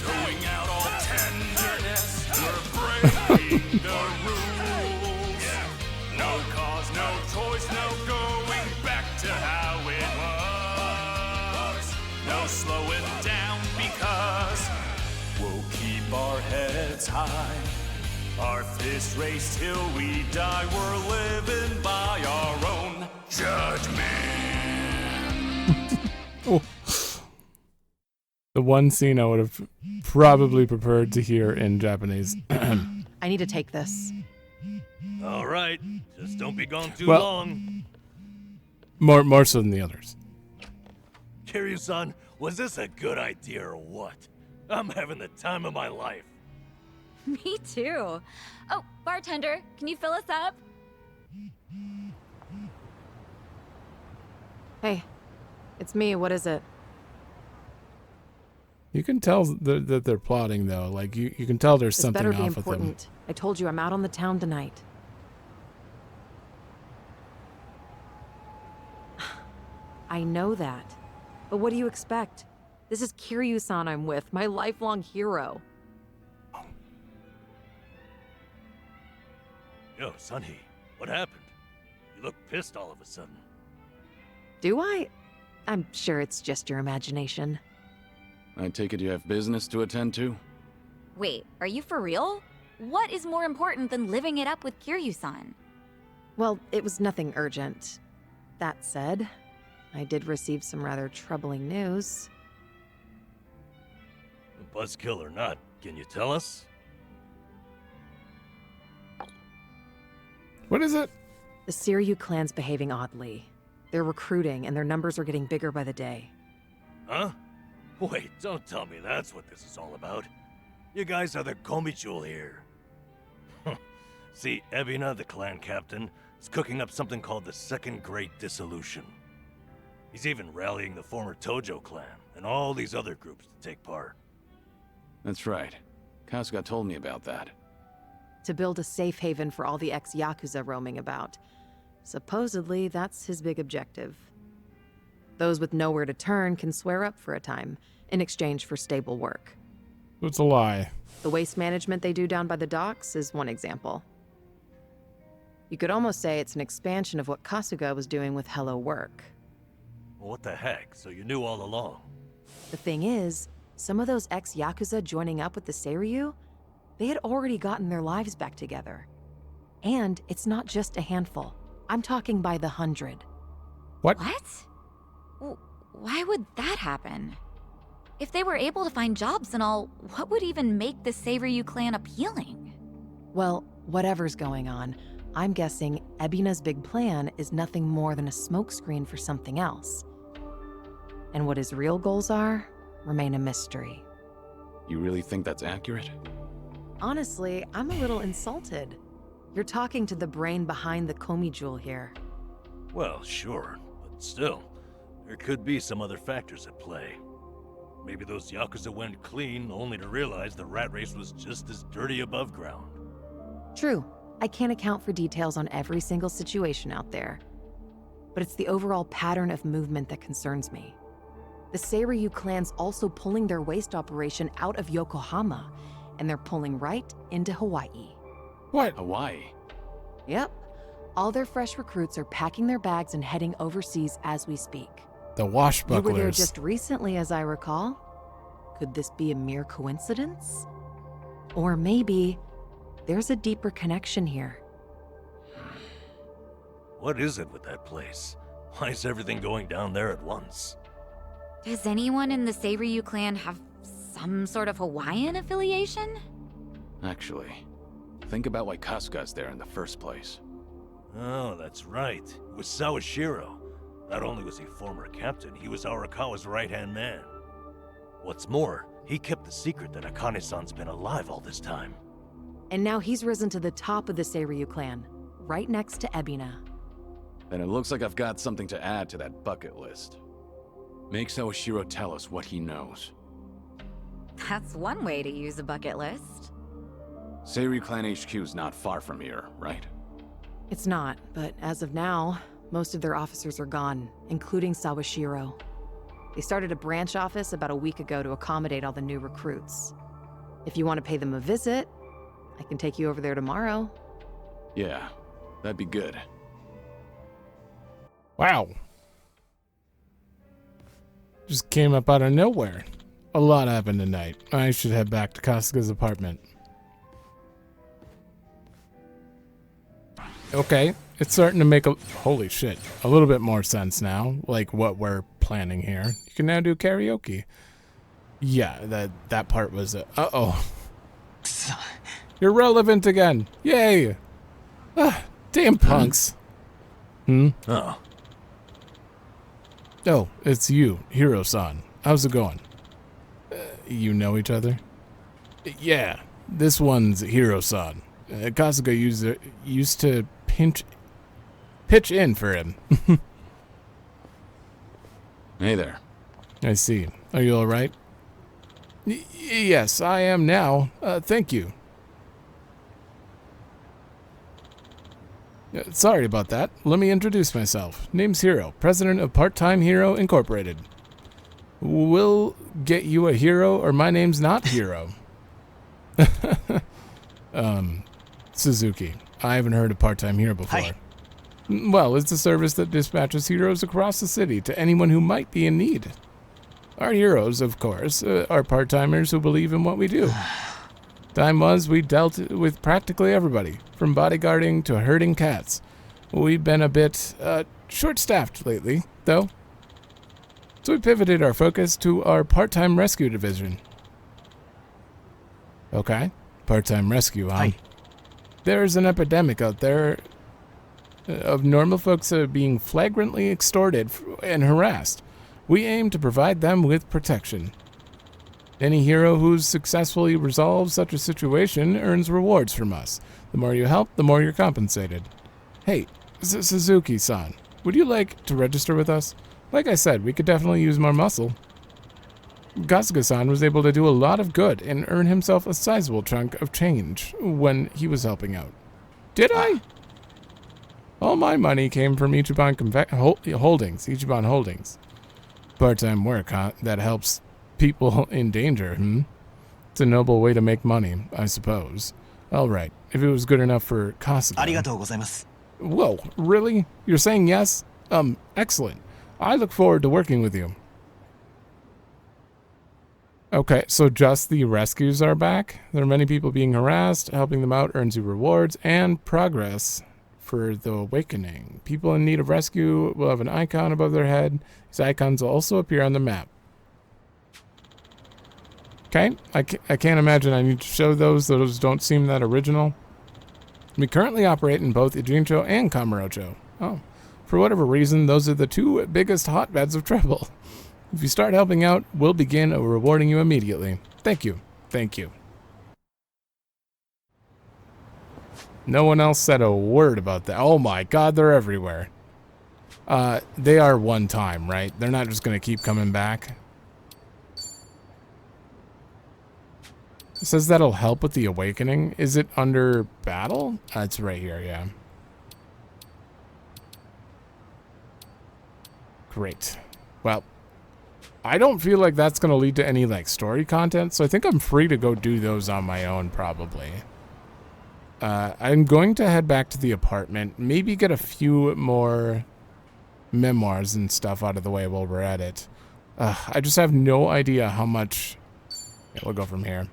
Going out all tenderness. We're breaking the rules. No cause, no choice, no going back to how it was. No slowing down because we'll keep our heads high. Our fist raised till we die. We're living by our own judgment. Oh. The one scene I would have probably preferred to hear in Japanese. I need to take this. All right, just don't be gone too Well- long. More so than the others. Kiryu-san, was this a good idea or what? I'm having the time of my life. Me too. Oh, bartender, can you fill us up? Hey, it's me. What is it? You can tell that they're plotting, though. Like, you can tell there's This something better be off with them. important. I told you I'm out on the town tonight. I know that. But what do you expect? This is Kiryu-san I'm with, my lifelong hero. Yo, Sunny, what happened? You look pissed all of a sudden. Do I? I'm sure it's just your imagination. I take it you have business to attend to? Wait, are you for real? What is more important than living it up with Kiryu-san? Well, it was nothing urgent. That said, I did receive some rather troubling news. Buzzkill or not, can you tell us? What is it? The Kiryu clan's behaving oddly. They're recruiting, and their numbers are getting bigger by the day. Huh? Wait, don't tell me that's what this is all about. You guys are the Komichul here. See, Ebina, the clan captain, is cooking up something called the Second Great Dissolution. He's even rallying the former Tojo clan and all these other groups to take part. That's right. Kasuga told me about that. To build a safe haven for all the ex-Yakuza roaming about. Supposedly, that's his big objective. Those with nowhere to turn can swear up for a time in exchange for stable work. It's a lie. The waste management they do down by the docks is one example. You could almost say it's an expansion of what Kasuga was doing with Hello Work. What the heck? So you knew all along? The thing is, some of those ex-Yakuza joining up with the Seiryu, they had already gotten their lives back together. And it's not just a handful. I'm talking by the 100. What? Why would that happen? If they were able to find jobs and all, what would even make the Seiryu clan appealing? Well, whatever's going on, I'm guessing Ebina's big plan is nothing more than a smokescreen for something else. And what his real goals are remain a mystery. You really think that's accurate? Honestly, I'm a little insulted. You're talking to the brain behind the Komi jewel here. Well, sure, but still, there could be some other factors at play. Maybe those Yakuza went clean only to realize the rat race was just as dirty above ground. True, I can't account for details on every single situation out there. But it's the overall pattern of movement that concerns me. The Seiryu clan's also pulling their waste operation out of Yokohama, and they're pulling right into Hawaii. What? Hawaii? Yep. All their fresh recruits are packing their bags and heading overseas as we speak. The You were there washbucklers. just recently, as I recall. Could this be a mere coincidence? Or maybe there's a deeper connection here. What is it with that place? Why is everything going down there at once? Does anyone in the Seiryu clan have some sort of Hawaiian affiliation? Actually, think about why Kasuga's there in the first place. Oh, that's right. It was Sawashiro. Not only was he former captain, he was Arakawa's right-hand man. What's more, he kept the secret that Akane-san's been alive all this time. And now he's risen to the top of the Seiryu clan, right next to Ebina. Then it looks like I've got something to add to that bucket list. Make Sawashiro tell us what he knows. That's one way to use a bucket list. Seiryu Clan HQ's not far from here, right? It's not, but as of now, most of their officers are gone, including Sawashiro. They started a branch office about a week ago to accommodate all the new recruits. If you want to pay them a visit, I can take you over there tomorrow. Yeah, that'd be good. Wow. Just came up out of nowhere. A lot happened tonight. I should head back to Kasuga's apartment. Okay, it's starting to make a holy shit, a little bit more sense now, like what we're planning here. You can now do karaoke. Yeah, that part was uh-oh. You're relevant again. Yay. Damn punks. Oh. Oh, it's you, Hiro-san. How's it going? You know each other? Yeah, this one's Hiro-san. Kasuga used to pitch in for him. Hey there. I see. Are you all right? Yes, I am now. Thank you. Sorry about that. Let me introduce myself. Name's Hiro, president of Part-Time Hero Incorporated. We'll get you a hero, or my name's not Hiro. Suzuki. I haven't heard of Part-Time Hero before. Hi. Well, it's a service that dispatches heroes across the city to anyone who might be in need. Our heroes, of course, are part-timers who believe in what we do. Time was, we dealt with practically everybody, from bodyguarding to herding cats. We've been a bit short-staffed lately, though. So we pivoted our focus to our part-time rescue division. Okay, part-time rescue, huh? Hi. There's an epidemic out there of normal folks being flagrantly extorted and harassed. We aim to provide them with protection. Any hero who successfully resolves such a situation earns rewards from us. The more you help, the more you're compensated. Hey, Suzuki-san, would you like to register with us? Like I said, we could definitely use more muscle. Kasuga-san was able to do a lot of good and earn himself a sizable chunk of change when he was helping out. Did I? All my money came from Holdings. Ichiban Holdings. Part-time work, huh? That helps people in danger, It's a noble way to make money, I suppose. All right, if it was good enough for Kasuga. Whoa, really? You're saying yes? Excellent. I look forward to working with you. Okay, so just the rescues are back. There are many people being harassed. Helping them out earns you rewards and progress for the awakening. People in need of rescue will have an icon above their head. These icons will also appear on the map. Okay, I can't imagine I need to show those. Those don't seem that original. We currently operate in both Ijincho and Kamurocho. Oh, for whatever reason, those are the two biggest hotbeds of trouble. If you start helping out, we'll begin rewarding you immediately. Thank you. Thank you. No one else said a word about that. Oh my god, they're everywhere. They are one time, right? They're not just going to keep coming back. It says that'll help with the awakening. Is it under battle? It's right here, yeah. Great. Well, I don't feel like that's going to lead to any, like, story content, so I think I'm free to go do those on my own, probably. I'm going to head back to the apartment, maybe get a few more memoirs and stuff out of the way while we're at it. I just have no idea how much... Yeah, we'll go from here.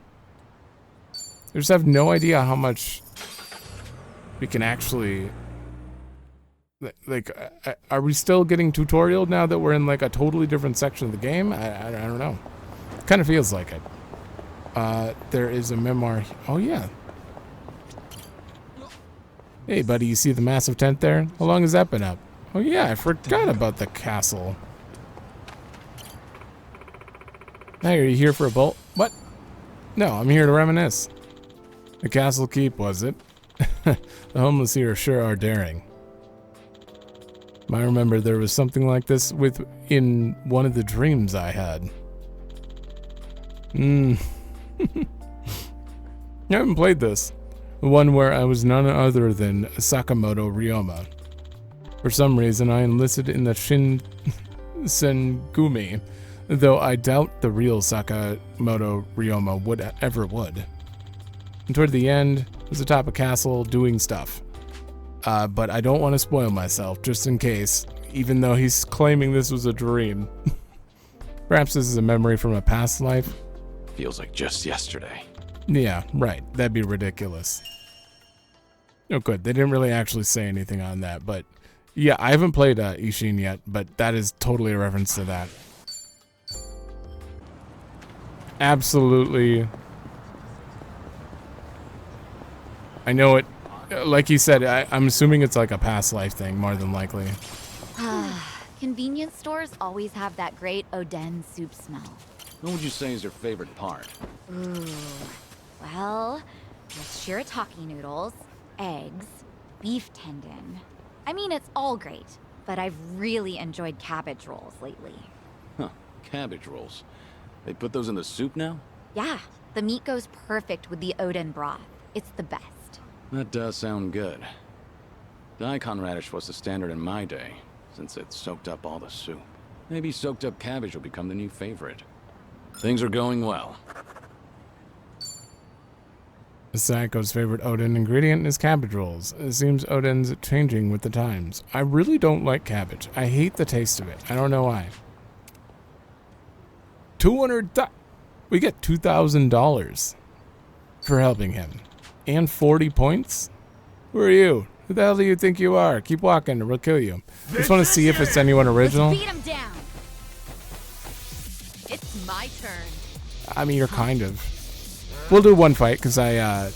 I just have no idea how much we can actually... Like, are we still getting tutorial now that we're in, like, a totally different section of the game? I don't know. Kind of feels like it. There is a memoir. Oh, yeah. Hey, buddy, you see the massive tent there? How long has that been up? Oh, yeah, I forgot about the castle. Hey, are you here for a bolt? What? No, I'm here to reminisce. The castle keep, was it? The homeless here sure are daring. I remember there was something like this in one of the dreams I had. I haven't played this. The one where I was none other than Sakamoto Ryoma. For some reason, I enlisted in the Shinsengumi, though I doubt the real Sakamoto Ryoma would. And toward the end, I was atop a castle doing stuff. But I don't want to spoil myself, just in case, even though he's claiming this was a dream. Perhaps this is a memory from a past life? Feels like just yesterday. Yeah, right. That'd be ridiculous. Oh, good. They didn't really actually say anything on that, but... Yeah, I haven't played Ishin yet, but that is totally a reference to that. Absolutely. I know it... Like you said, I'm assuming it's like a past life thing, more than likely. Convenience stores always have that great Oden soup smell. What would you say is your favorite part? Ooh, well, there's shirataki noodles, eggs, beef tendon. I mean, it's all great, but I've really enjoyed cabbage rolls lately. Huh, cabbage rolls. They put those in the soup now? Yeah, the meat goes perfect with the Oden broth. It's the best. That does sound good. Daikon radish was the standard in my day, since it soaked up all the soup. Maybe soaked up cabbage will become the new favorite. Things are going well. Saiko's favorite Oden ingredient is cabbage rolls. It seems Oden's changing with the times. I really don't like cabbage. I hate the taste of it. I don't know why. 200. We get $2,000 for helping him. And 40 points? Who are you? Who the hell do you think you are? Keep walking or we'll kill you. I just want to see if it's anyone original. Let's beat him down. It's my turn. I mean, you're kind of. We'll do one fight because I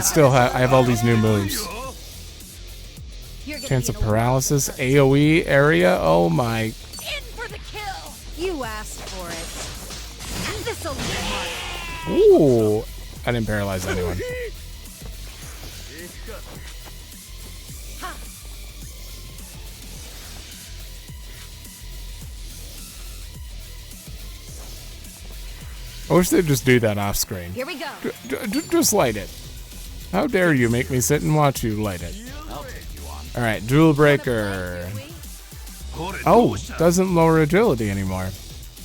still have all these new moves. Chance of paralysis, AoE area. Oh my. In for the kill. You asked for it. This'll be hard. Ooh, I didn't paralyze anyone. I wish they'd just do that off screen. Here we go. Just light it. How dare you make me sit and watch you light it? I'll take you on. All right, Jewel Breaker. Oh, doesn't lower agility anymore.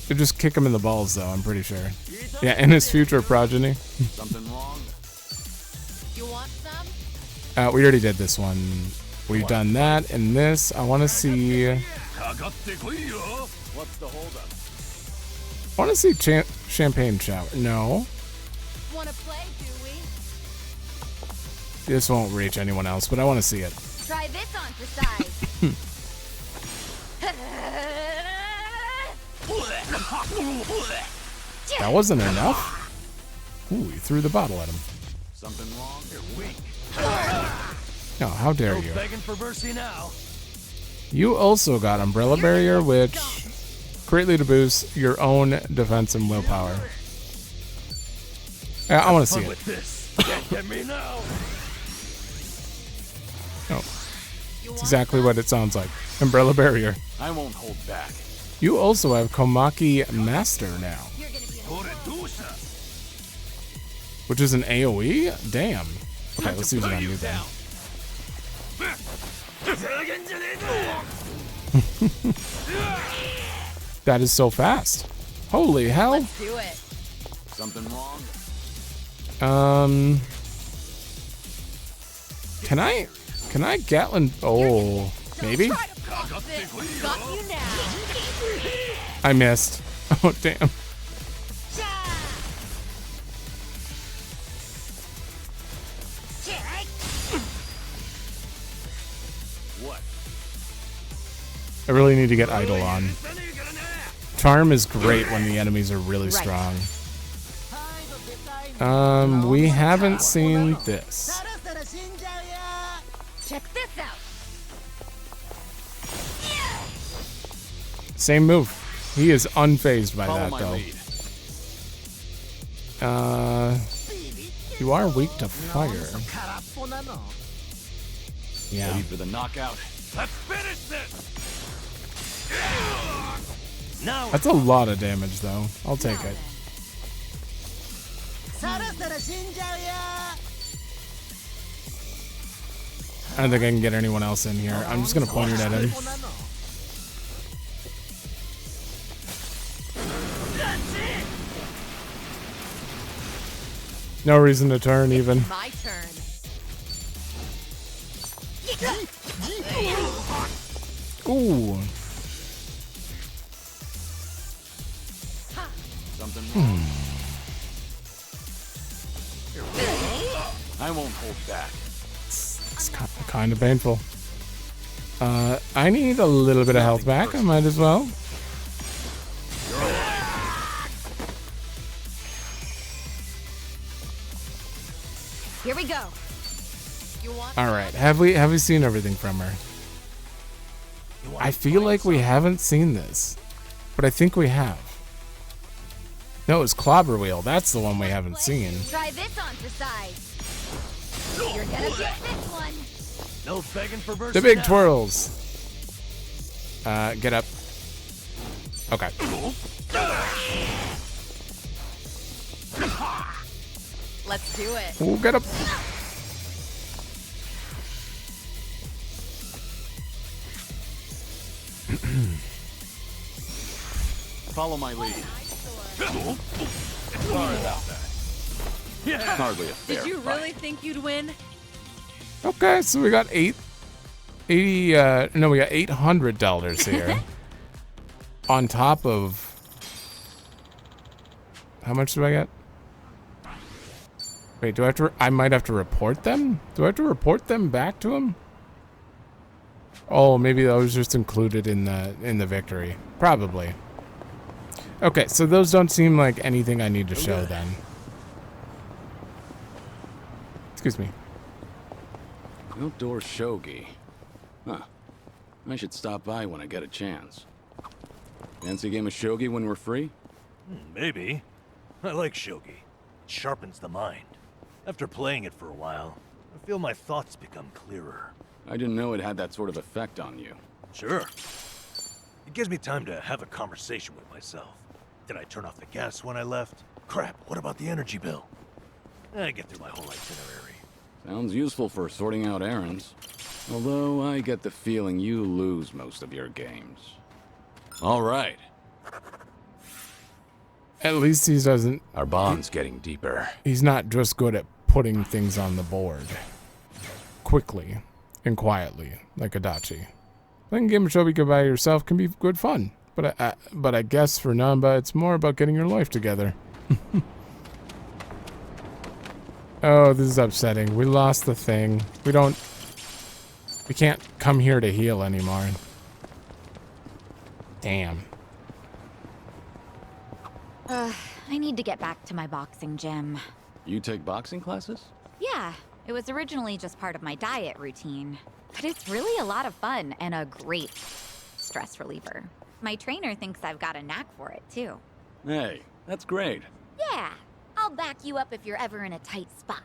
You just kick him in the balls, though, I'm pretty sure. Yeah, and his future progeny. Something wrong? You want some? We already did this one. We've done that and this. I want to see... What's the holdup? I want to see Champagne Shower. No. Wanna play, do we? This won't reach anyone else, but I want to see it. Try this on for size. That wasn't enough? Ooh, you threw the bottle at him. Something wrong? You're weak. No, how dare you? Begging for mercy now. You also got Umbrella Barrier, which greatly to boost your own defense and willpower. Yeah, I want to see it. With this. Can't get me now. No. It's exactly what it sounds like. Umbrella Barrier. I won't hold back. You also have Komaki Master now. Which is an AoE? Damn. Okay, let's see what I do then. That is so fast. Holy hell. Let's do it. Something wrong? Can I Gatlin? Oh, maybe? Got you now. I missed. Oh, damn. What? I really need to get Idol on. Charm is great when the enemies are really strong. We haven't seen this. Check this out. Same move. He is unfazed by Follow that, my though. lead. You are weak to fire. Yeah. Ready for the knockout? Let's finish this. Now That's a lot of damage, though. I'll take it. I don't think I can get anyone else in here. I'm just gonna point it at him. No reason to turn, even. My turn. Ooh. Something wrong? I won't hold back. It's kind of painful. I need a little bit of health back. I might as well. Here we go. You want All right. Have we seen everything from her? I feel like we haven't seen this, but I think we have. No, it's Clobber Wheel. That's the one we haven't seen. Try this on for size. You're gonna get this one. no begging for mercy. The big now. twirls. Get up. Okay. Let's do it. Ooh, get up. Follow my lead. Sorry about that. Hardly a fair Did you fight. really think you'd win? Okay, so we got we got $800 here. On top of how much do I get? Wait, do I have to? I might have to report them. Do I have to report them back to him? Oh, maybe that was just included in the victory. Probably. Okay, so those don't seem like anything I need to show then. Excuse me. Outdoor shogi. Huh. I should stop by when I get a chance. Fancy a game of shogi when we're free? Maybe. I like shogi. It sharpens the mind. After playing it for a while, I feel my thoughts become clearer. I didn't know it had that sort of effect on you. Sure. It gives me time to have a conversation with myself. Did I turn off the gas when I left? Crap, what about the energy bill? I get through my whole itinerary. Sounds useful for sorting out errands. Although I get the feeling you lose most of your games. All right. At least he doesn't... Our bond's getting deeper. He's not just good at putting things on the board. Quickly and quietly, like Adachi. Playing a game of Shobika by yourself can be good fun. But I guess for Namba, it's more about getting your life together. Oh, this is upsetting. We lost the thing. We can't come here to heal anymore. Damn. I need to get back to my boxing gym. You take boxing classes? Yeah, it was originally just part of my diet routine. But it's really a lot of fun and a great stress reliever. My trainer thinks I've got a knack for it, too. Hey, that's great. Yeah, I'll back you up if you're ever in a tight spot.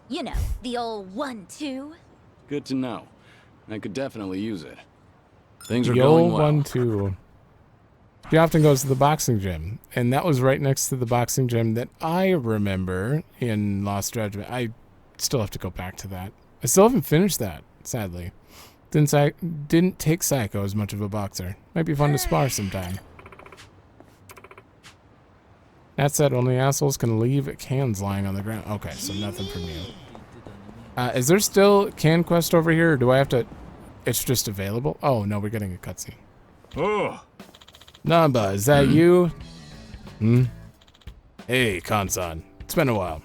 You know, the old 1-2. Good to know. I could definitely use it. Things are The going old well. 1-2. He often goes to the boxing gym, and that was right next to the boxing gym that I remember in Lost Judgment. I still have to go back to that. I still haven't finished that, sadly. Didn't take Psycho as much of a boxer. Might be fun to spar sometime. That said, only assholes can leave cans lying on the ground. Okay, so nothing from you. Is there still Can Quest over here, or do I have to... It's just available? Oh, no, we're getting a cutscene. Oh, Namba, is that you? Hey, Kansan. It's been a while.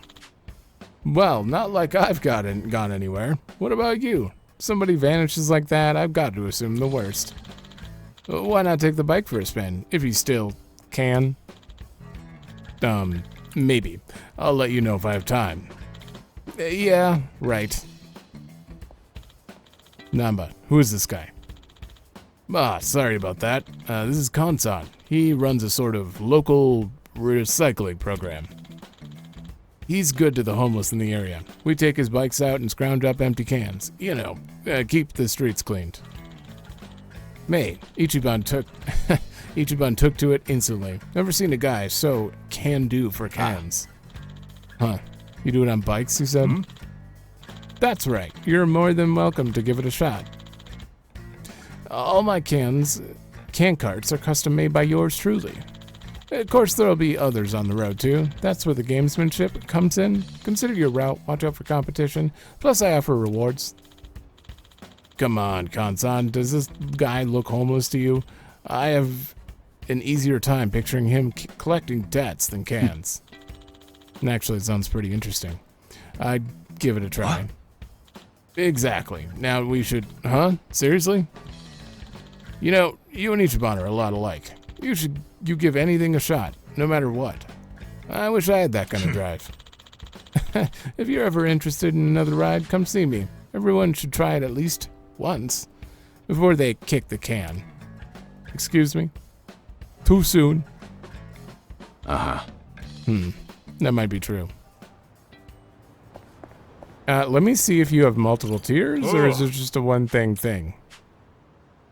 Well, not like I've gone anywhere. What about you? Somebody vanishes like that, I've got to assume the worst. Why not take the bike for a spin, if you still can? Maybe. I'll let you know if I have time. Yeah, right. Namba, who is this guy? Sorry about that. This is Kansan. He runs a sort of local recycling program. He's good to the homeless in the area. We take his bikes out and scrounge up empty cans. You know, keep the streets cleaned. May, Ichiban took to it instantly. Never seen a guy so can-do for cans. Huh. You do it on bikes, you said? That's right. You're more than welcome to give it a shot. All my can carts are custom made by yours truly. Of course, there'll be others on the road, too. That's where the gamesmanship comes in. Consider your route, watch out for competition, plus I offer rewards. Come on, Kansan, does this guy look homeless to you? I have an easier time picturing him collecting debts than cans. And actually, it sounds pretty interesting. I'd give it a try. What? Exactly. Now we should... Huh? Seriously? You know, you and Ichiban are a lot alike. You give anything a shot, no matter what. I wish I had that kind of drive. If you're ever interested in another ride, come see me. Everyone should try it at least once before they kick the can. Excuse me? Too soon? Uh-huh. That might be true. Let me see if you have multiple tiers, or is it just a one-thing thing?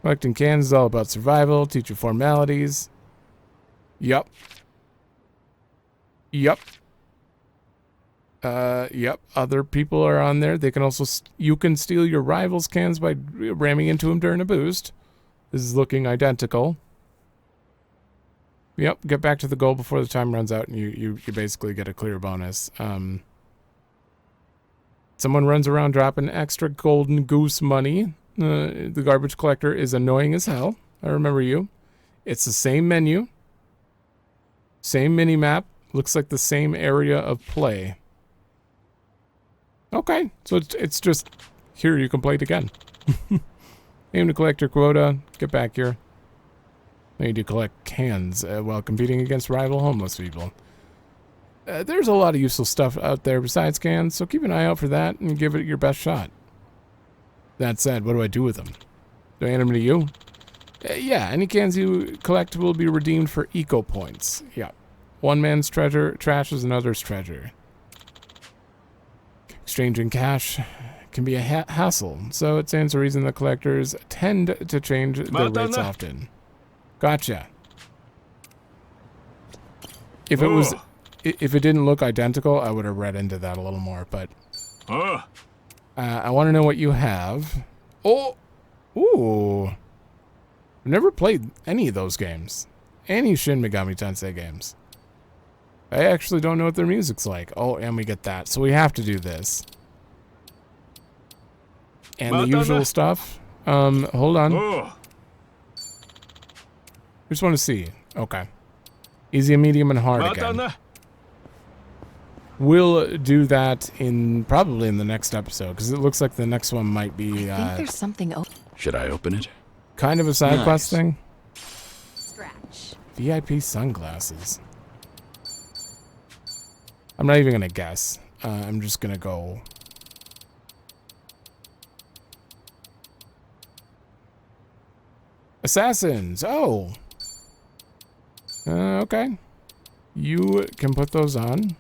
Collecting cans is all about survival, teach you formalities. Yup. Yup. Yep. Other people are on there. They can also... you can steal your rival's cans by ramming into them during a boost. This is looking identical. Yep. Get back to the goal before the time runs out, and you basically get a clear bonus. Someone runs around dropping extra golden goose money. The garbage collector is annoying as hell. I remember you. It's the same menu. Same mini-map. Looks like the same area of play. Okay, so it's just here you can play it again. Aim to collect your quota. Get back here. I need to collect cans while competing against rival homeless people. There's a lot of useful stuff out there besides cans, so keep an eye out for that and give it your best shot. That said, what do I do with them? Do I hand them to you? Yeah, any cans you collect will be redeemed for eco points. Yeah. One man's treasure, trash is another's treasure. Exchanging cash can be a hassle, so it stands to reason that collectors tend to change their rates often. Gotcha. If it didn't look identical, I would have read into that a little more, but I want to know what you have. Oh! Ooh. I've never played any of those games. Any Shin Megami Tensei games. I actually don't know what their music's like. Oh, and we get that. So we have to do this. And the usual stuff. Hold on. Oh. Just want to see. Okay. Easy, medium, and hard again. We'll do that probably in the next episode, because it looks like the next one might be I think there's something Should I open it? kind of a side quest thing. Scratch. VIP sunglasses. I'm not even going to guess. I'm just going to go. Assassins. Oh. Okay. You can put those on.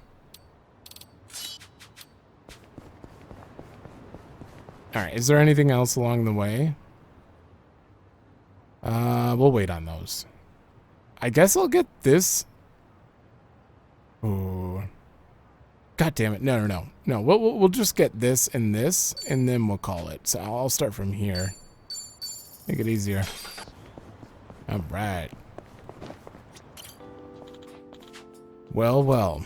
Alright, is there anything else along the way? We'll wait on those. I guess I'll get this. Ooh. God damn it. No. No, we'll just get this, and then we'll call it. So I'll start from here. Make it easier. Alright. Well.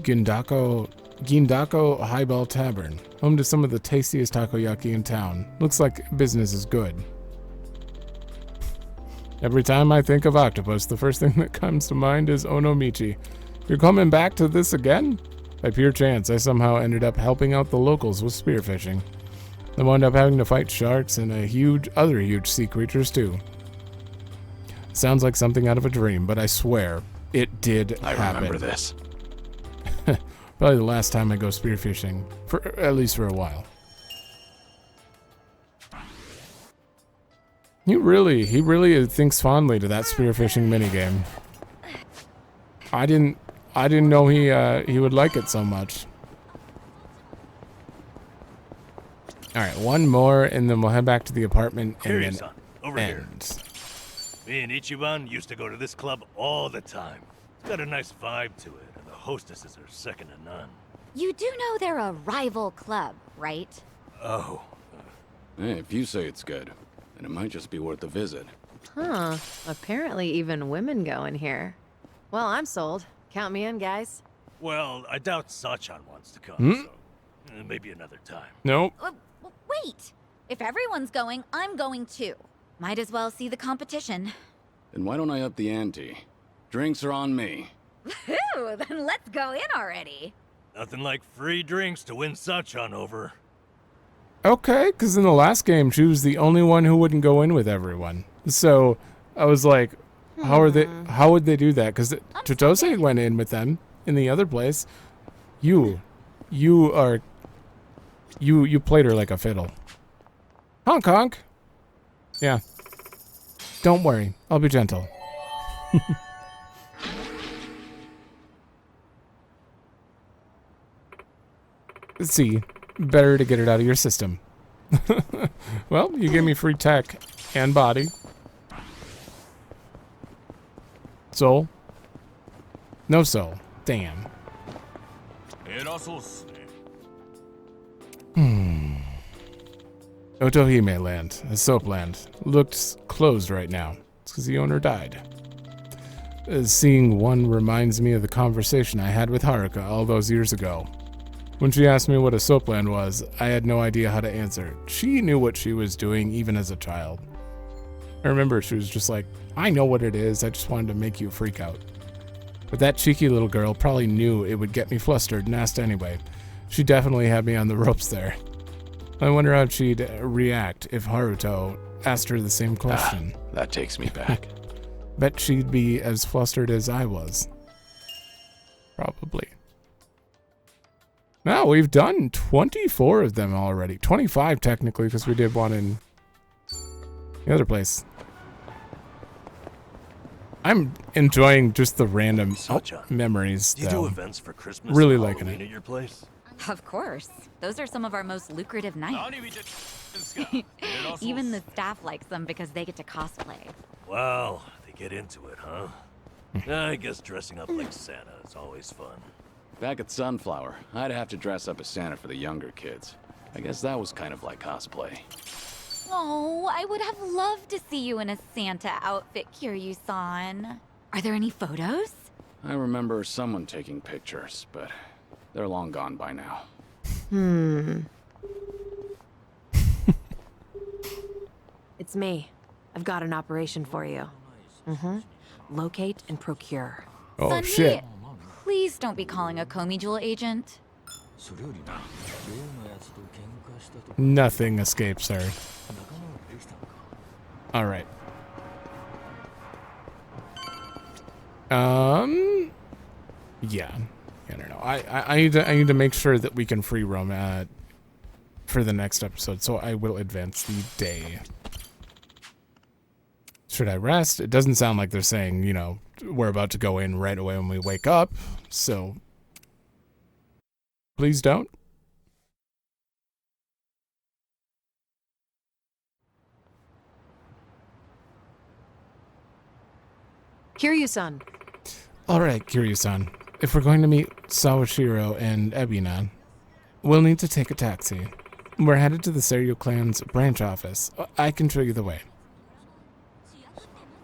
Gindako Highball Tavern. Home to some of the tastiest takoyaki in town. Looks like business is good. Every time I think of octopus, the first thing that comes to mind is Onomichi. You're coming back to this again? By pure chance, I somehow ended up helping out the locals with spearfishing. I wound up having to fight sharks and other huge sea creatures too. Sounds like something out of a dream, but I swear, it did happen. I remember this. Probably the last time I go spearfishing, at least for a while. He really thinks fondly to that spearfishing minigame. I didn't know he would like it so much. All right, one more, and then we'll head back to the apartment and then Kiryu-san, over here. Me and Ichiban used to go to this club all the time. It's got a nice vibe to it, and the hostesses are second to none. You do know they're a rival club, right? Oh. Hey, if you say it's good, then it might just be worth a visit. Huh. Apparently even women go in here. Well, I'm sold. Count me in, guys. Well, I doubt Sachan wants to come, so maybe another time. Nope. Wait! If everyone's going, I'm going too. Might as well see the competition. Then why don't I up the ante? Drinks are on me. Whew, then let's go in already. Nothing like free drinks to win Sachan over. Okay, because in the last game, she was the only one who wouldn't go in with everyone. So I was like, how would they do that? Because Totose went in with them in the other place. You played her like a fiddle. Honk honk. Yeah. Don't worry, I'll be gentle. Let's see. Better to get it out of your system. Well, you gave me free tech and body. Soul? No soul. Damn. Otohime Land, a soap land. Looks closed right now. It's because the owner died. Seeing one reminds me of the conversation I had with Haruka all those years ago. When she asked me what a soap land was, I had no idea how to answer. She knew what she was doing even as a child. I remember she was just like, I know what it is, I just wanted to make you freak out. But that cheeky little girl probably knew it would get me flustered and asked anyway. She definitely had me on the ropes there. I wonder how she'd react if Haruto asked her the same question. That takes me back. Bet she'd be as flustered as I was. Probably. Now, we've done 24 of them already. 25 technically, because we did one in the other place. I'm enjoying just the random memories. Do you do events for Christmas? Really and liking Halloween it. at your place? Of course. Those are some of our most lucrative nights. Even the staff likes them because they get to cosplay. Wow, they get into it, huh? I guess dressing up like Santa is always fun. Back at Sunflower, I'd have to dress up as Santa for the younger kids. I guess that was kind of like cosplay. Oh, I would have loved to see you in a Santa outfit, Kiryu-san. Are there any photos? I remember someone taking pictures, but they're long gone by now. It's me. I've got an operation for you. Locate and procure. Oh, Sunny, shit. please don't be calling a Komi Jewel agent. Nothing escapes her. All right. Yeah. I don't know. I need to make sure that we can free roam for the next episode, so I will advance the day. Should I rest? It doesn't sound like they're saying, you know, we're about to go in right away when we wake up, so please don't. Kiryu-san. All right, Kiryu-san. If we're going to meet Sawashiro and Ebina, we'll need to take a taxi. We're headed to the Seiryu clan's branch office. I can show you the way.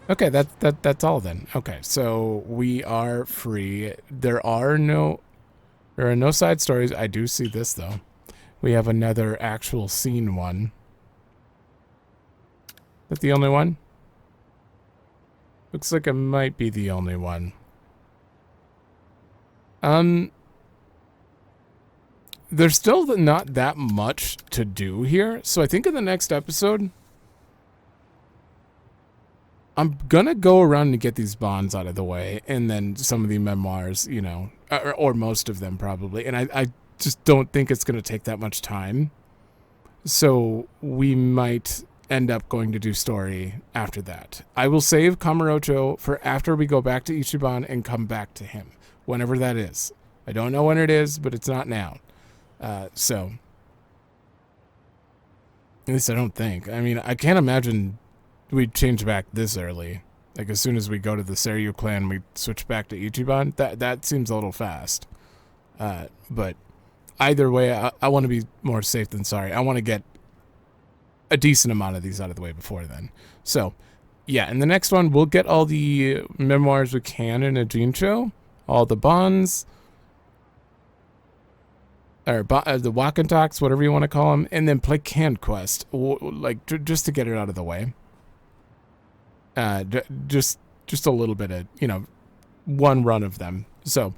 Okay, that's all then. Okay, so we are free. There are no side stories. I do see this though. We have another actual scene one. Is that the only one? Looks like it might be the only one. There's still not that much to do here, so I think in the next episode, I'm gonna go around and get these bonds out of the way, and then some of the memoirs, you know, or most of them probably, and I just don't think it's gonna take that much time, so we might end up going to do story after that. I will save Kamurocho for after we go back to Ichiban and come back to him, whenever that is. I don't know when it is, but it's not now. So, at least I don't think. I mean, I can't imagine we'd change back this early. Like, as soon as we go to the Seiryu clan, we switch back to Ichiban. That seems a little fast. But either way, I want to be more safe than sorry. I want to get a decent amount of these out of the way before then. So, yeah, in the next one, we'll get all the memoirs we can in a Jincho, all the bonds, or the walk and talks, whatever you want to call them, and then play Canned Quest, like just to get it out of the way. Just a little bit of, you know, one run of them. So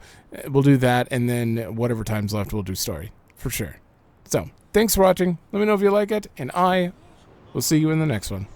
we'll do that, and then whatever time's left, we'll do story for sure. So thanks for watching. Let me know if you like it, and I will see you in the next one.